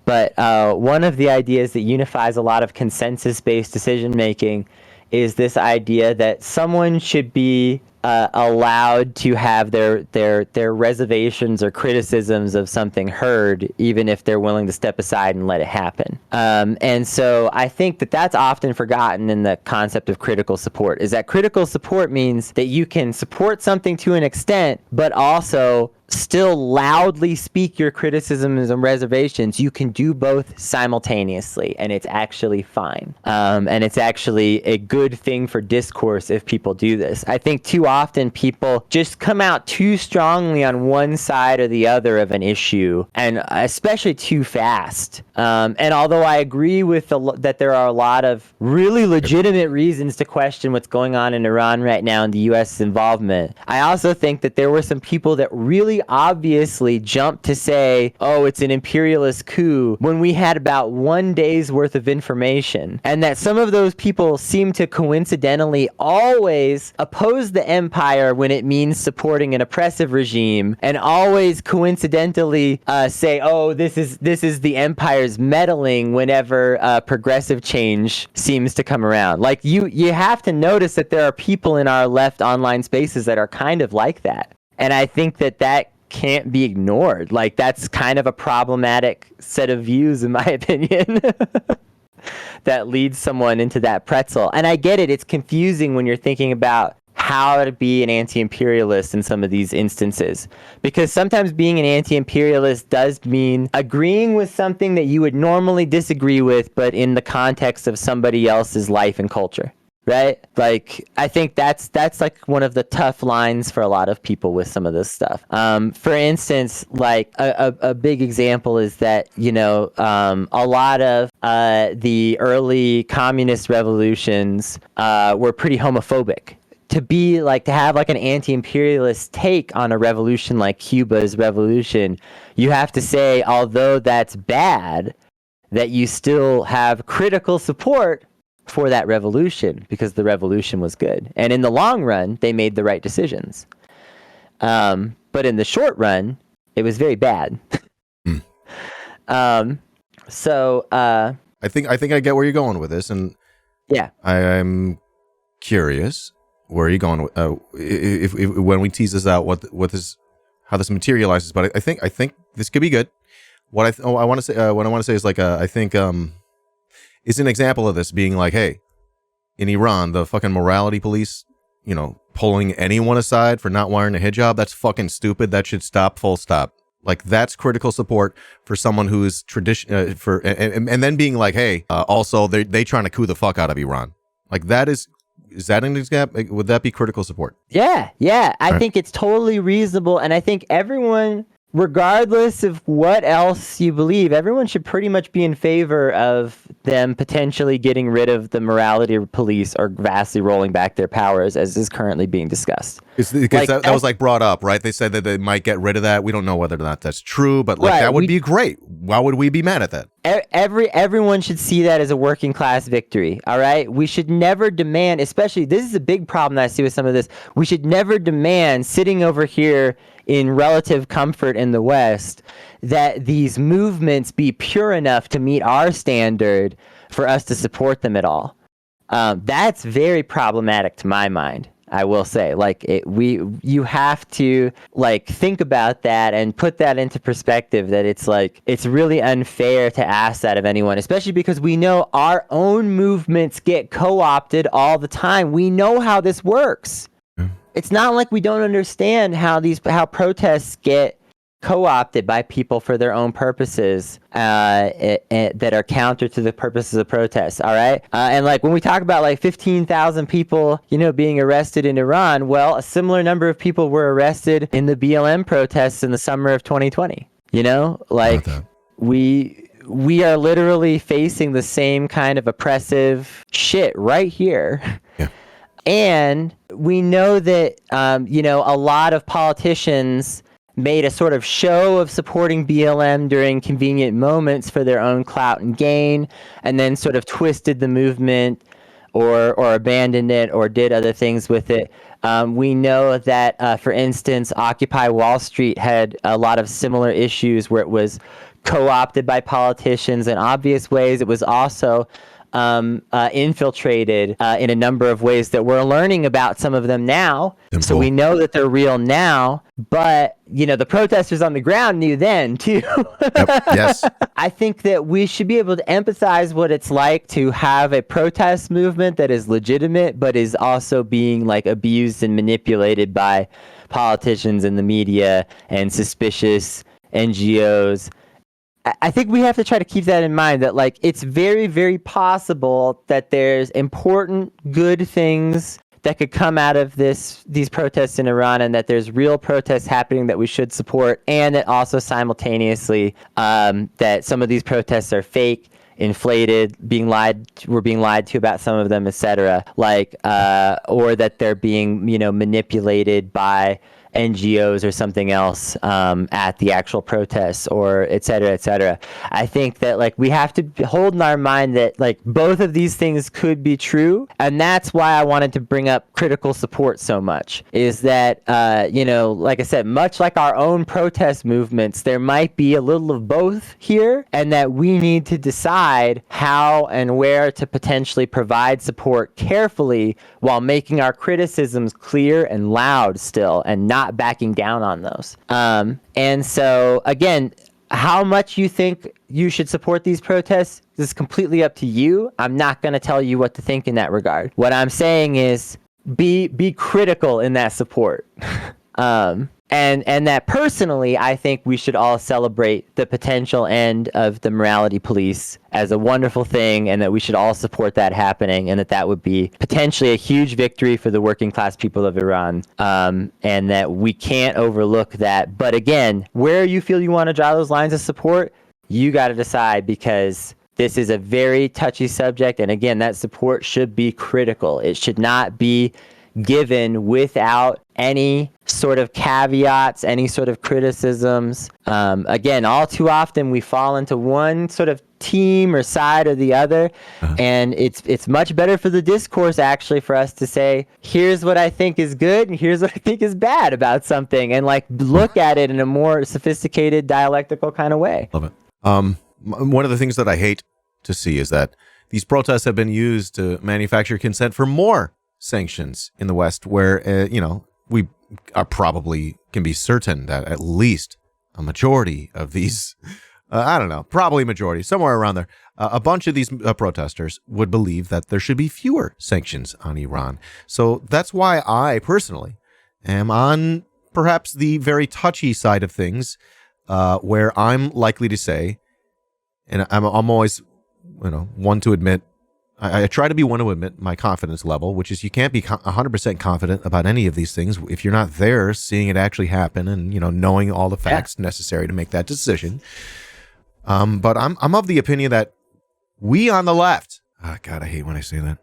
But one of the ideas that unifies a lot of consensus-based decision-making is this idea that someone should be allowed to have their reservations or criticisms of something heard, even if they're willing to step aside and let it happen. And so I think that that's often forgotten in the concept of critical support, is that critical support means that you can support something to an extent, but also still loudly speak your criticisms and reservations. You can do both simultaneously, and it's actually fine. And it's actually a good thing for discourse if people do this. I think too often people just come out too strongly on one side or the other of an issue, and especially too fast. And although I agree with that there are a lot of really legitimate reasons to question what's going on in Iran right now and the U.S.'s involvement, I also think that there were some people that really obviously jumped to say, oh, it's an imperialist coup when we had about 1 day's worth of information, and that some of those people seem to coincidentally always oppose the empire when it means supporting an oppressive regime, and always coincidentally say, oh, this is the empire's meddling whenever progressive change seems to come around. Like, you have to notice that there are people in our left online spaces that are kind of like that. And I think that can't be ignored. Like, that's kind of a problematic set of views, in my opinion, that leads someone into that pretzel. And I get it. It's confusing when you're thinking about how to be an anti-imperialist in some of these instances, because sometimes being an anti-imperialist does mean agreeing with something that you would normally disagree with, but in the context of somebody else's life and culture, right? Like, I think that's like one of the tough lines for a lot of people with some of this stuff. For instance, like a big example is that, a lot of the early communist revolutions were pretty homophobic. To have like an anti-imperialist take on a revolution like Cuba's revolution, you have to say, although that's bad, that you still have critical support for that revolution because the revolution was good. And in the long run, they made the right decisions. But in the short run, it was very bad. I think I get where you're going with this, and yeah, I'm curious. Where are you going? If when we tease this out, how this materializes? But I think this could be good. What I want to say is like I think is an example of this being like, hey, in Iran, the fucking morality police, pulling anyone aside for not wearing a hijab, that's fucking stupid. That should stop. Full stop. Like, that's critical support for someone who is and then being like, hey, also they trying to coup the fuck out of Iran. Like, that is that an example? Would that be critical support? Yeah. I think it's totally reasonable, and I think everyone, regardless of what else you believe, everyone should pretty much be in favor of them potentially getting rid of the morality police or vastly rolling back their powers, as is currently being discussed. Because that was like brought up, right? They said that they might get rid of that. We don't know whether or not that's true, but like, right, that would be great. Why would we be mad at that? Everyone should see that as a working class victory. All right, we should never demand, especially, this is a big problem that I see with some of this. We should never demand, sitting over here in relative comfort in the West, that these movements be pure enough to meet our standard for us to support them at all. That's very problematic to my mind. I will say, like, you have to like think about that and put that into perspective, that it's really unfair to ask that of anyone, especially because we know our own movements get co-opted all the time. We know how this works. It's not like we don't understand how protests get co-opted by people for their own purposes that are counter to the purposes of protests. All right, and like when we talk about like 15,000 people, being arrested in Iran, well, a similar number of people were arrested in the BLM protests in the summer of 2020. Like we are literally facing the same kind of oppressive shit right here. Yeah. And we know that, a lot of politicians made a sort of show of supporting BLM during convenient moments for their own clout and gain, and then sort of twisted the movement or abandoned it or did other things with it. We know that, for instance, Occupy Wall Street had a lot of similar issues where it was co-opted by politicians in obvious ways. It was also infiltrated in a number of ways that we're learning about some of them now. Simple. So we know that they're real now, but the protesters on the ground knew then too. Yep. Yes. I think that we should be able to empathize what it's like to have a protest movement that is legitimate, but is also being like abused and manipulated by politicians and the media and suspicious NGOs. I think we have to try to keep that in mind, that like it's very, very possible that there's important, good things that could come out of these protests in Iran, and that there's real protests happening that we should support, and that also simultaneously that some of these protests are fake, inflated, we're being lied to about some of them, etc. Or that they're being manipulated by NGOs or something else at the actual protests, or et cetera, et cetera. I think that like we have to hold in our mind that like both of these things could be true, and that's why I wanted to bring up critical support so much. Is that like I said, much like our own protest movements, there might be a little of both here, and that we need to decide how and where to potentially provide support carefully while making our criticisms clear and loud still, and not backing down on those. And so again, how much you think you should support these protests is completely up to you. I'm not going to tell you what to think in that regard. What I'm saying is be critical in that support. And that personally, I think we should all celebrate the potential end of the morality police as a wonderful thing, and that we should all support that happening, and that would be potentially a huge victory for the working class people of Iran, and that we can't overlook that. But again, where you feel you want to draw those lines of support, you got to decide, because this is a very touchy subject, and again, that support should be critical. It should not be given without any sort of caveats, any sort of criticisms. Again, all too often we fall into one sort of team or side or the other, and it's much better for the discourse actually for us to say, here's what I think is good and here's what I think is bad about something, and like look at it in a more sophisticated dialectical kind of way. Love it. One of the things that I hate to see is that these protests have been used to manufacture consent for more sanctions in the West, where we are probably can be certain that at least a majority of these, probably majority, somewhere around there, a bunch of these protesters would believe that there should be fewer sanctions on Iran. So that's why I personally am on perhaps the very touchy side of things, where I'm likely to say, and I'm always, one to admit, I try to be one to admit my confidence level, which is you can't be 100% confident about any of these things if you're not there seeing it actually happen and, knowing all the facts necessary to make that decision. But I'm of the opinion that we on the left, God, I hate when I say that,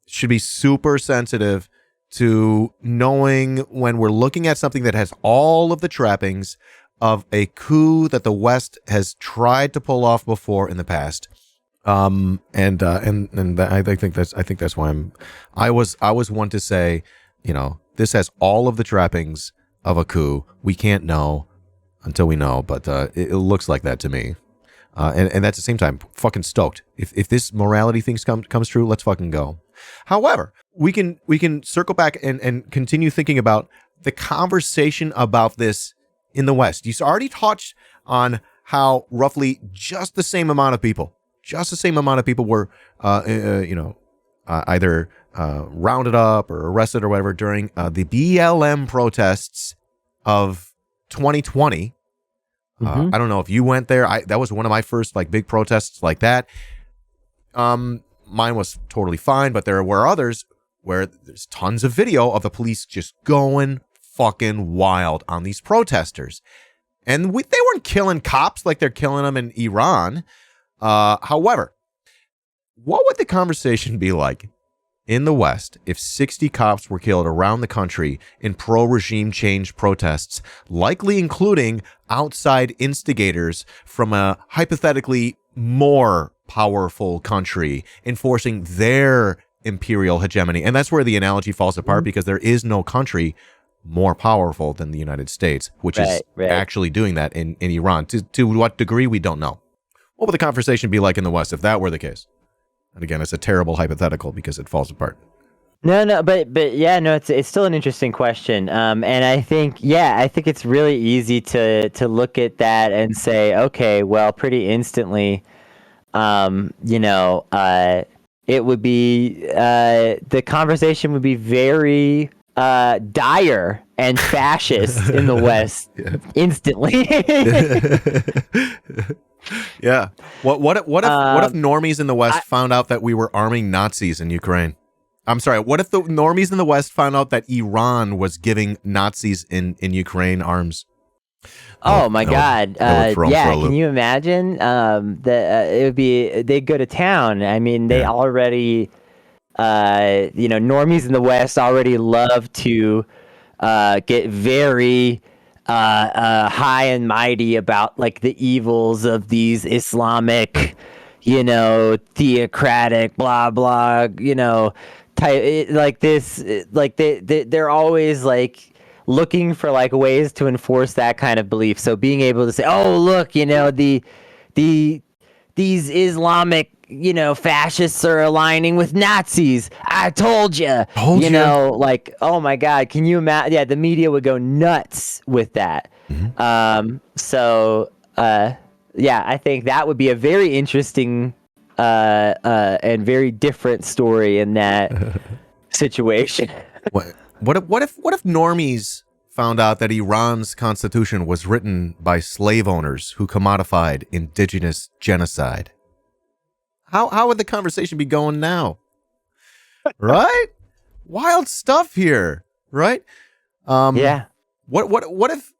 should be super sensitive to knowing when we're looking at something that has all of the trappings of a coup that the West has tried to pull off before in the past. I think that's why I was one to say, this has all of the trappings of a coup. We can't know until we know, but it looks like that to me. And at the same time, fucking stoked. If this morality thing comes true, let's fucking go. However, we can circle back and continue thinking about the conversation about this in the West. You already touched on how roughly just the same amount of people were, either rounded up or arrested or whatever during the BLM protests of 2020. I don't know if you went there. That was one of my first big protests like that. Mine was totally fine, but there were others where there's tons of video of the police just going fucking wild on these protesters. And they weren't killing cops like they're killing them in Iran. However, what would the conversation be like in the West if 60 cops were killed around the country in pro-regime change protests, likely including outside instigators from a hypothetically more powerful country enforcing their imperial hegemony? And that's where the analogy falls apart, because there is no country more powerful than the United States, which is actually doing that in Iran. To what degree, we don't know. What would the conversation be like in the West if that were the case? And again, it's a terrible hypothetical because it falls apart. It's still an interesting question. And I think it's really easy to look at that and say, okay, well, pretty instantly, it would be, the conversation would be very dire and fascist in the West instantly. Yeah. What if normies in the West found out that we were arming Nazis in Ukraine? I'm sorry. What if the normies in the West found out that Iran was giving Nazis in Ukraine arms? Oh my God! Can you imagine? It would be, they'd go to town. I mean, they already, normies in the West already love to get very high and mighty about like the evils of these Islamic, theocratic, blah blah, like this, like they're always like looking for like ways to enforce that kind of belief. So being able to say, oh look, these Islamic, fascists are aligning with Nazis. I told you. Like, oh my God, can you imagine? Yeah, the media would go nuts with that. Yeah, I think that would be a very interesting and very different story in that situation. What if normies found out that Iran's constitution was written by slave owners who commodified indigenous genocide? How would the conversation be going now? Right? Wild stuff here, right? Yeah. What if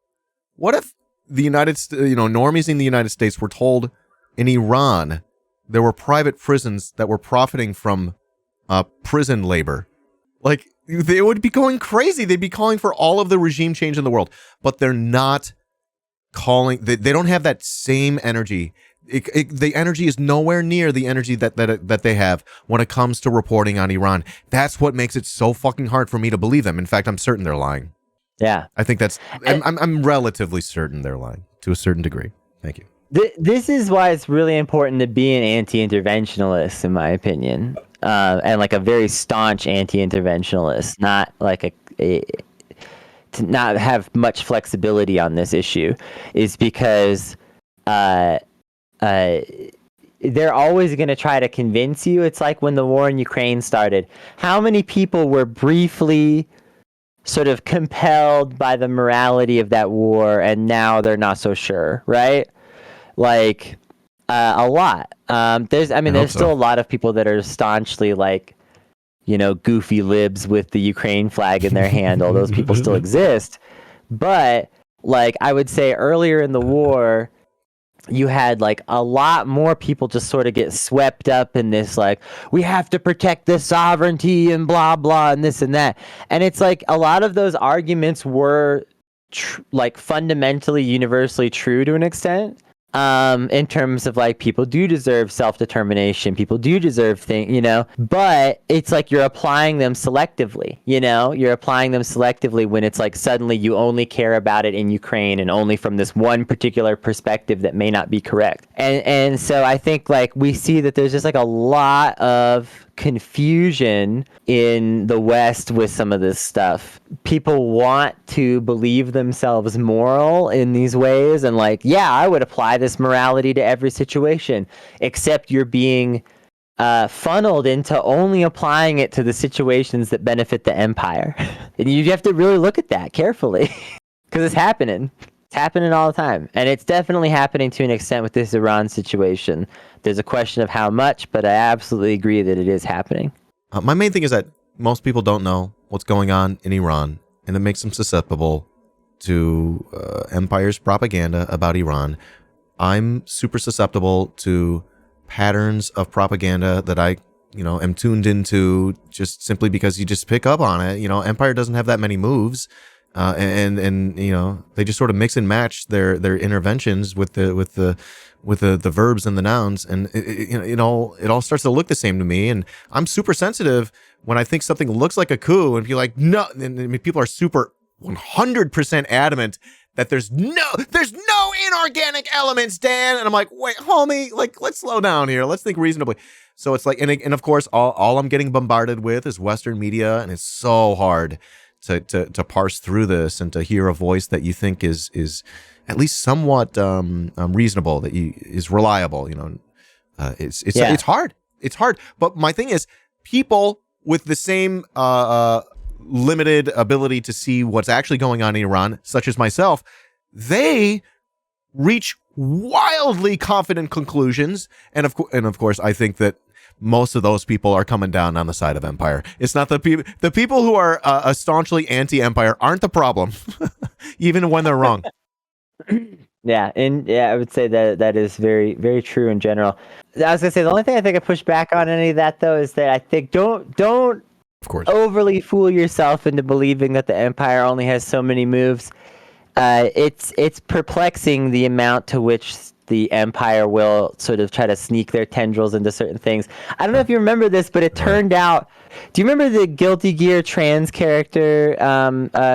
the normies in the United States were told in Iran there were private prisons that were profiting from prison labor? Like, they would be going crazy. They'd be calling for all of the regime change in the world, but they're not calling. They don't have that same energy. The energy is nowhere near the energy that they have when it comes to reporting on Iran. That's what makes it so fucking hard for me to believe them. In fact, I'm certain they're lying. Yeah, I think I'm relatively certain they're lying to a certain degree. Thank you. This is why it's really important to be an anti-interventionalist, in my opinion, and like a very staunch anti-interventionalist, not like to not have much flexibility on this issue, is because they're always going to try to convince you. It's like when the war in Ukraine started. How many people were briefly sort of compelled by the morality of that war, and now they're not so sure, right? Like a lot. There's still a lot of people that are staunchly like, goofy libs with the Ukraine flag in their hand. All those people still exist. But like I would say earlier in the war, you had like a lot more people just sort of get swept up in this, like, we have to protect the sovereignty and blah, blah, and this and that. And it's like a lot of those arguments were like fundamentally universally true to an extent. In terms of like, people do deserve self-determination, people do deserve things, but it's like you're applying them selectively, you're applying them selectively when it's like suddenly you only care about it in Ukraine and only from this one particular perspective that may not be correct. And so I think like we see that there's just like a lot of confusion in the West with some of this stuff. People want to believe themselves moral in these ways, and like, yeah, I would apply this morality to every situation, except you're being funneled into only applying it to the situations that benefit the empire. And you have to really look at that carefully because it's happening. It's happening all the time. And it's definitely happening to an extent with this Iran situation. There's a question of how much, but I absolutely agree that it is happening. My main thing is that most people don't know what's going on in Iran, and it makes them susceptible to empire's propaganda about Iran. I'm super susceptible to patterns of propaganda that I, am tuned into just simply because you just pick up on it. Empire doesn't have that many moves. And they just sort of mix and match their interventions with the verbs and the nouns, and it all starts to look the same to me. And I'm super sensitive when I think something looks like a coup, and people like, no, and people are super 100% adamant that there's no inorganic elements, Dan. And I'm like, wait, homie, like, let's slow down here. Let's think reasonably. So it's like, and of course, all I'm getting bombarded with is Western media, and it's so hard to parse through this and to hear a voice that you think is at least somewhat reasonable, that is reliable. It's hard. It's hard. But my thing is, people with the same limited ability to see what's actually going on in Iran, such as myself, they reach wildly confident conclusions. And of course, I think that most of those people are coming down on the side of empire. It's not the people who are staunchly anti-empire aren't the problem, even when they're wrong. Yeah, I would say that is very, very true in general. I was gonna say the only thing I think I push back on any of that though is that I think don't Of course. overly fool yourself into believing that the Empire only has so many moves. It's perplexing the amount to which the Empire will sort of try to sneak their tendrils into certain things. I don't know if you remember this, but it turned out. Do you remember the Guilty Gear trans character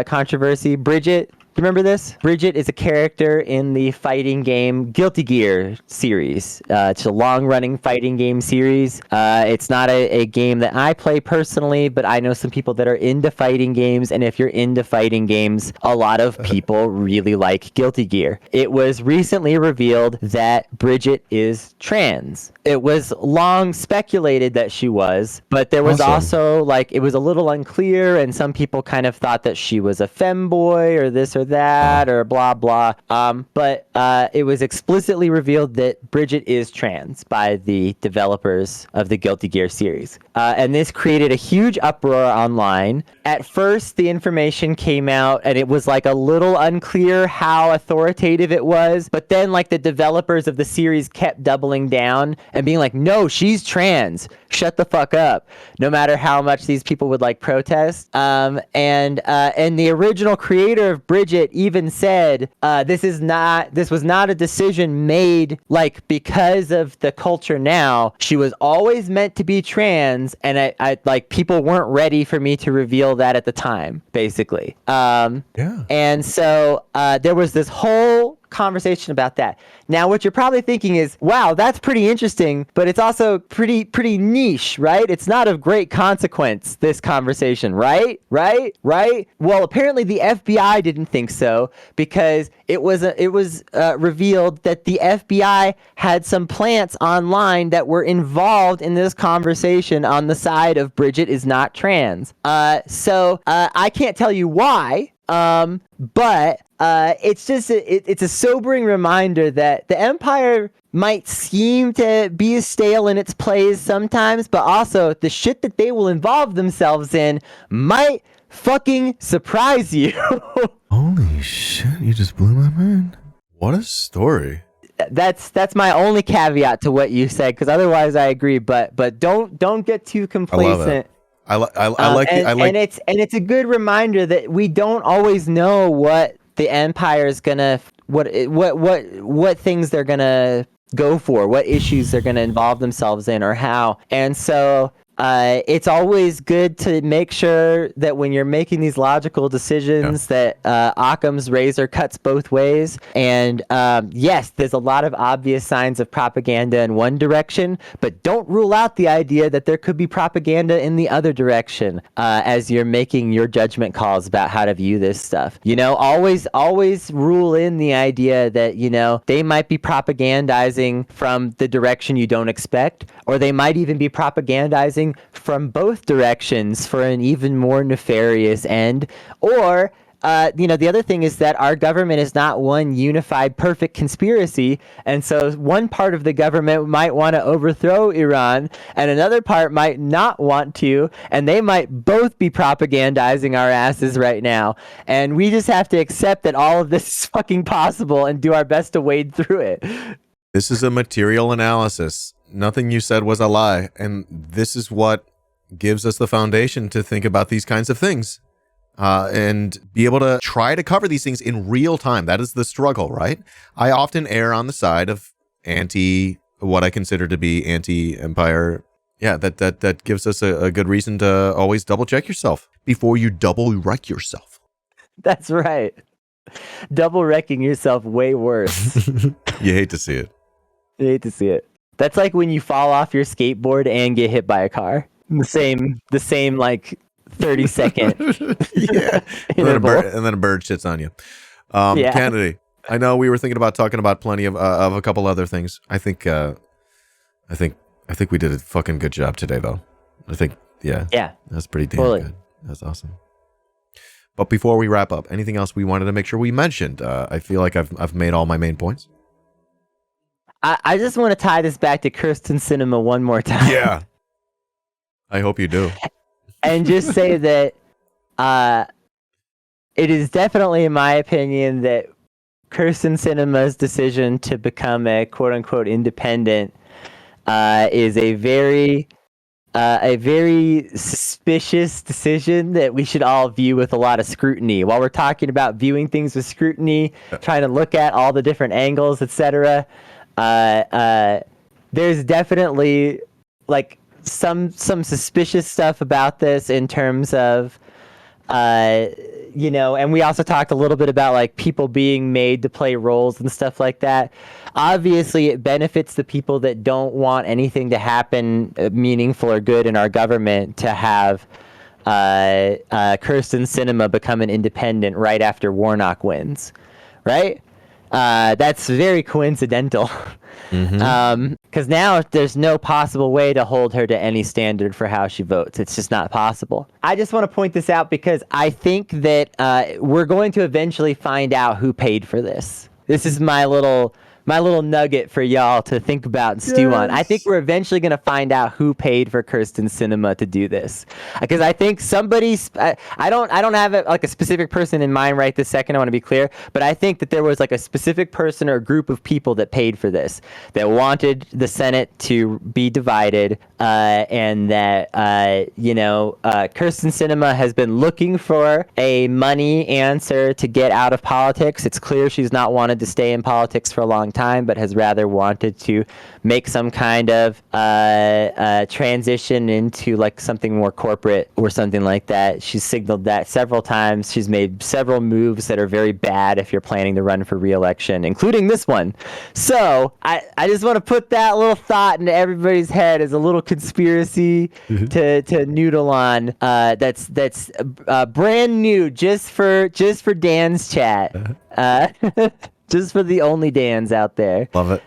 controversy? Bridget. Do you remember this? Bridget is a character in the fighting game Guilty Gear series. It's a long-running fighting game series. It's not a game that I play personally, but I know some people that are into fighting games, and if you're into fighting games, a lot of people really like Guilty Gear. It was recently revealed that Bridget is trans. It was long speculated that she was, but there was also, like, it was a little unclear, and some people kind of thought that she was a femboy or this or that or blah blah. But it was explicitly revealed that Bridget is trans by the developers of the Guilty Gear series, and this created a huge uproar online. At first, the information came out, and it was like a little unclear how authoritative it was. But then, like, the developers of the series kept doubling down and being like, "No, she's trans. Shut the fuck up." No matter how much these people would like protest. And the original creator of Bridget even said, this was not a decision made like because of the culture now. She was always meant to be trans, and I like, people weren't ready for me to reveal that at the time, basically. And so there was this whole conversation about that. Now, what you're probably thinking is, wow, that's pretty interesting, but it's also pretty niche, right? It's not of great consequence, this conversation, right? Well, apparently the FBI didn't think so, because it was revealed that the FBI had some plants online that were involved in this conversation on the side of Bridget is not trans. So I can't tell you why, but it's just it's a sobering reminder that the Empire might seem to be stale in its plays sometimes, but also the shit that they will involve themselves in might fucking surprise you. Holy shit, you just blew my mind. What a story. That's my only caveat to what you said, because otherwise I agree, but don't get too complacent. I like and it's a good reminder that we don't always know what the Empire is gonna what things they're gonna go for, what issues they're gonna involve themselves in, or how. And so it's always good to make sure that when you're making these logical decisions, that Occam's razor cuts both ways. And yes, there's a lot of obvious signs of propaganda in one direction, but don't rule out the idea that there could be propaganda in the other direction as you're making your judgment calls about how to view this stuff. You know, always rule in the idea that, you know, they might be propagandizing from the direction you don't expect, or they might even be propagandizing from both directions for an even more nefarious end. Or the other thing is that our government is not one unified perfect conspiracy, and so one part of the government might want to overthrow Iran and another part might not want to, and they might both be propagandizing our asses right now, and we just have to accept that all of this is fucking possible and do our best to wade through it. This is a material analysis. Nothing you said was a lie, and this is what gives us the foundation to think about these kinds of things and be able to try to cover these things in real time. That is the struggle, right? I often err on the side of what I consider to be anti-Empire. Yeah, that gives us a good reason to always double check yourself before you double wreck yourself. That's right. Double wrecking yourself way worse. You hate to see it. You hate to see it. That's like when you fall off your skateboard and get hit by a car. The same like 30-second. Yeah. and then a bird shits on you. Kennedy, I know we were thinking about talking about plenty of a couple other things. I think we did a fucking good job today, though. I think, that's pretty damn good. That's awesome. But before we wrap up, anything else we wanted to make sure we mentioned? I feel like I've made all my main points. I just want to tie this back to Kyrsten Sinema one more time. Yeah. I hope you do. And just say that it is definitely, in my opinion, that Kyrsten Sinema's decision to become a quote-unquote independent is a very a very suspicious decision that we should all view with a lot of scrutiny. While we're talking about viewing things with scrutiny, trying to look at all the different angles, etc., there's definitely like some suspicious stuff about this in terms of and we also talked a little bit about like people being made to play roles and stuff like that. Obviously, it benefits the people that don't want anything to happen meaningful or good in our government to have Kirsten Sinema become an independent right after Warnock wins, right? That's very coincidental. Because now there's no possible way to hold her to any standard for how she votes. It's just not possible. I just want to point this out because I think that we're going to eventually find out who paid for this. This is my little nugget for y'all to think about and stew on. I think we're eventually going to find out who paid for Kirsten Sinema to do this, because I think somebody. I don't have a specific person in mind right this second. I want to be clear, but I think that there was like a specific person or group of people that paid for this, that wanted the Senate to be divided, and that Kirsten Sinema has been looking for a money answer to get out of politics. It's clear she's not wanted to stay in politics for a long time, but has rather wanted to make some kind of transition into like something more corporate or something like that. She's signaled that several times. She's made several moves that are very bad if you're planning to run for re-election, including this one. So I just want to put that little thought into everybody's head as a little conspiracy to noodle on. That's brand new, just for Dan's chat. Just for the only Dans out there. Love it.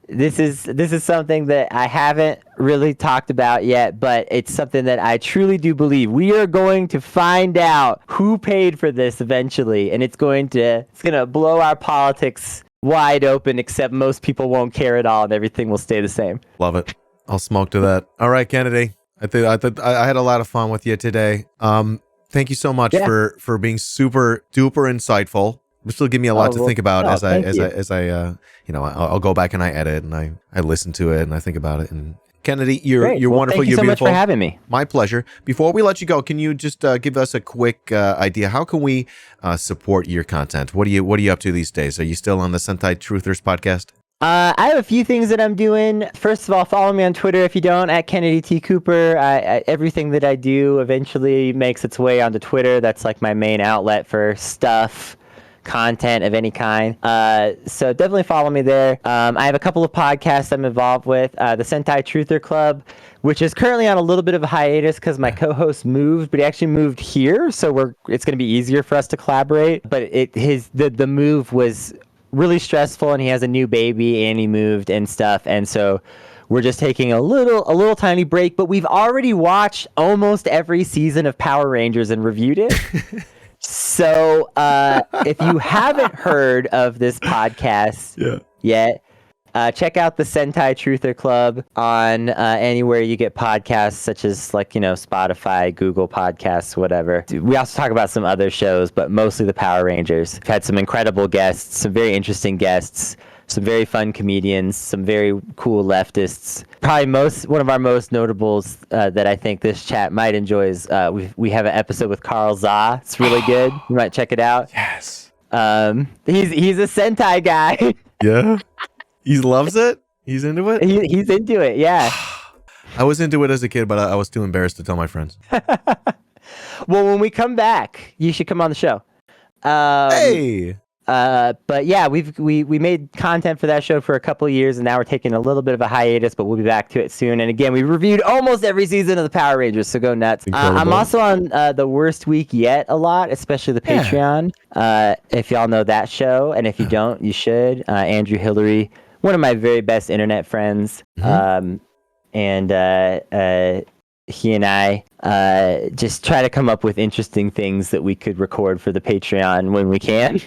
This is something that I haven't really talked about yet, but it's something that I truly do believe. We are going to find out who paid for this eventually, and it's gonna blow our politics wide open, except most people won't care at all and everything will stay the same. Love it. I'll smoke to that. All right, Kennedy. I had a lot of fun with you today. Thank you so much for being super duper insightful. This will give me a lot to think about as I'll go back and I edit and I listen to it and I think about it. And Kennedy, you're wonderful. Thank you so much for having me. My pleasure. Before we let you go, can you just give us a quick idea? How can we support your content? What are you up to these days? Are you still on the Sentai Truthers podcast? I have a few things that I'm doing. First of all, follow me on Twitter if you don't, at Kennedy T. Cooper. Everything that I do eventually makes its way onto Twitter. That's like my main outlet for stuff, content of any kind. So definitely follow me there. I have a couple of podcasts I'm involved with. The Sentai Truther Club, which is currently on a little bit of a hiatus because my co-host moved, but he actually moved here, so it's going to be easier for us to collaborate. But the move was really stressful, and he has a new baby, and he moved and stuff, and so we're just taking a little tiny break. But we've already watched almost every season of Power Rangers and reviewed it. So if you haven't heard of this podcast yet, check out the Sentai Truther Club on anywhere you get podcasts, such as Spotify, Google Podcasts, whatever. We also talk about some other shows, but mostly the Power Rangers. We've had some incredible guests, some very interesting guests, some very fun comedians, some very cool leftists. Probably one of our most notables that I think this chat might enjoy is we have an episode with Carl Za. It's really good. You might check it out. Yes. He's a Sentai guy. Yeah. He loves it? He's into it? He's into it, yeah. I was into it as a kid, but I was too embarrassed to tell my friends. Well, when we come back, you should come on the show. Hey! But yeah, we made content for that show for a couple of years, and now we're taking a little bit of a hiatus, but we'll be back to it soon. And again, we reviewed almost every season of the Power Rangers, so go nuts. I'm also on the Worst Week Yet a lot, especially the Patreon. If y'all know that show, and if you don't, you should. Andrew Hillary, one of my very best internet friends, and he and I just try to come up with interesting things that we could record for the Patreon when we can.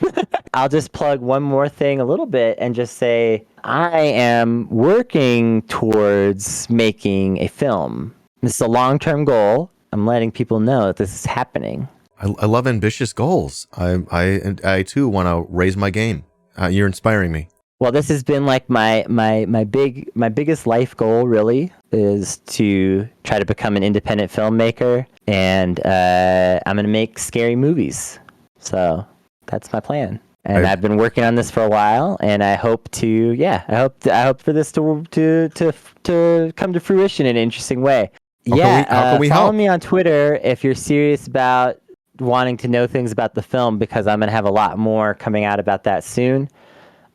I'll just plug one more thing a little bit and just say I am working towards making a film. This is a long-term goal. I'm letting people know that this is happening. I love ambitious goals. I too want to raise my game. You're inspiring me. Well, this has been like my biggest life goal really is to try to become an independent filmmaker, and I'm gonna make scary movies. So that's my plan. And I've been working on this for a while, and I hope to I hope for this to come to fruition in an interesting way. How can we follow help? me on Twitter if you're serious about wanting to know things about the film, because I'm gonna have a lot more coming out about that soon.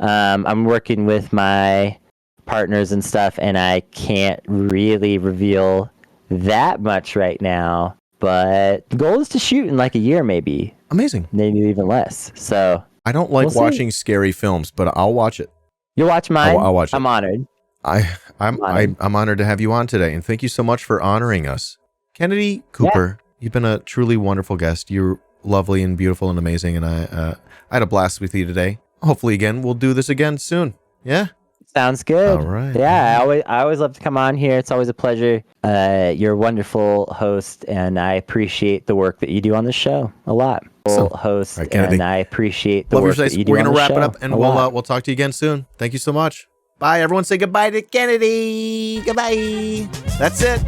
I'm working with my partners and stuff, and I can't really reveal that much right now. But the goal is to shoot in like a year, maybe Amazing. even less. So I don't like We'll see. watching scary films, but I'll watch it. you'll watch mine. I'll watch it. I'm honored. I'm honored to have you on today, and thank you so much for honoring us. Kennedy Cooper, you've been a truly wonderful guest. You're lovely and beautiful and amazing, and I had a blast with you today. Hopefully, again, we'll do this again soon. Yeah? Sounds good. All right. Yeah, I always love to come on here. It's always a pleasure. You're a wonderful host, and I appreciate the work that you do on the show a lot. So- Host, All right, Kennedy. and I appreciate the Love your work that face. you do We're on going to the wrap it show up, and a we'll lot. we'll talk to you again soon. Thank you so much. Bye. Everyone say goodbye to Kennedy. Goodbye. That's it.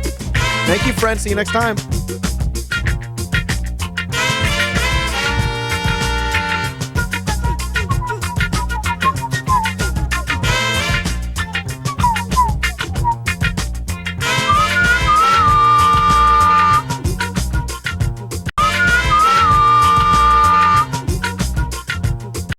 Thank you, friends. See you next time.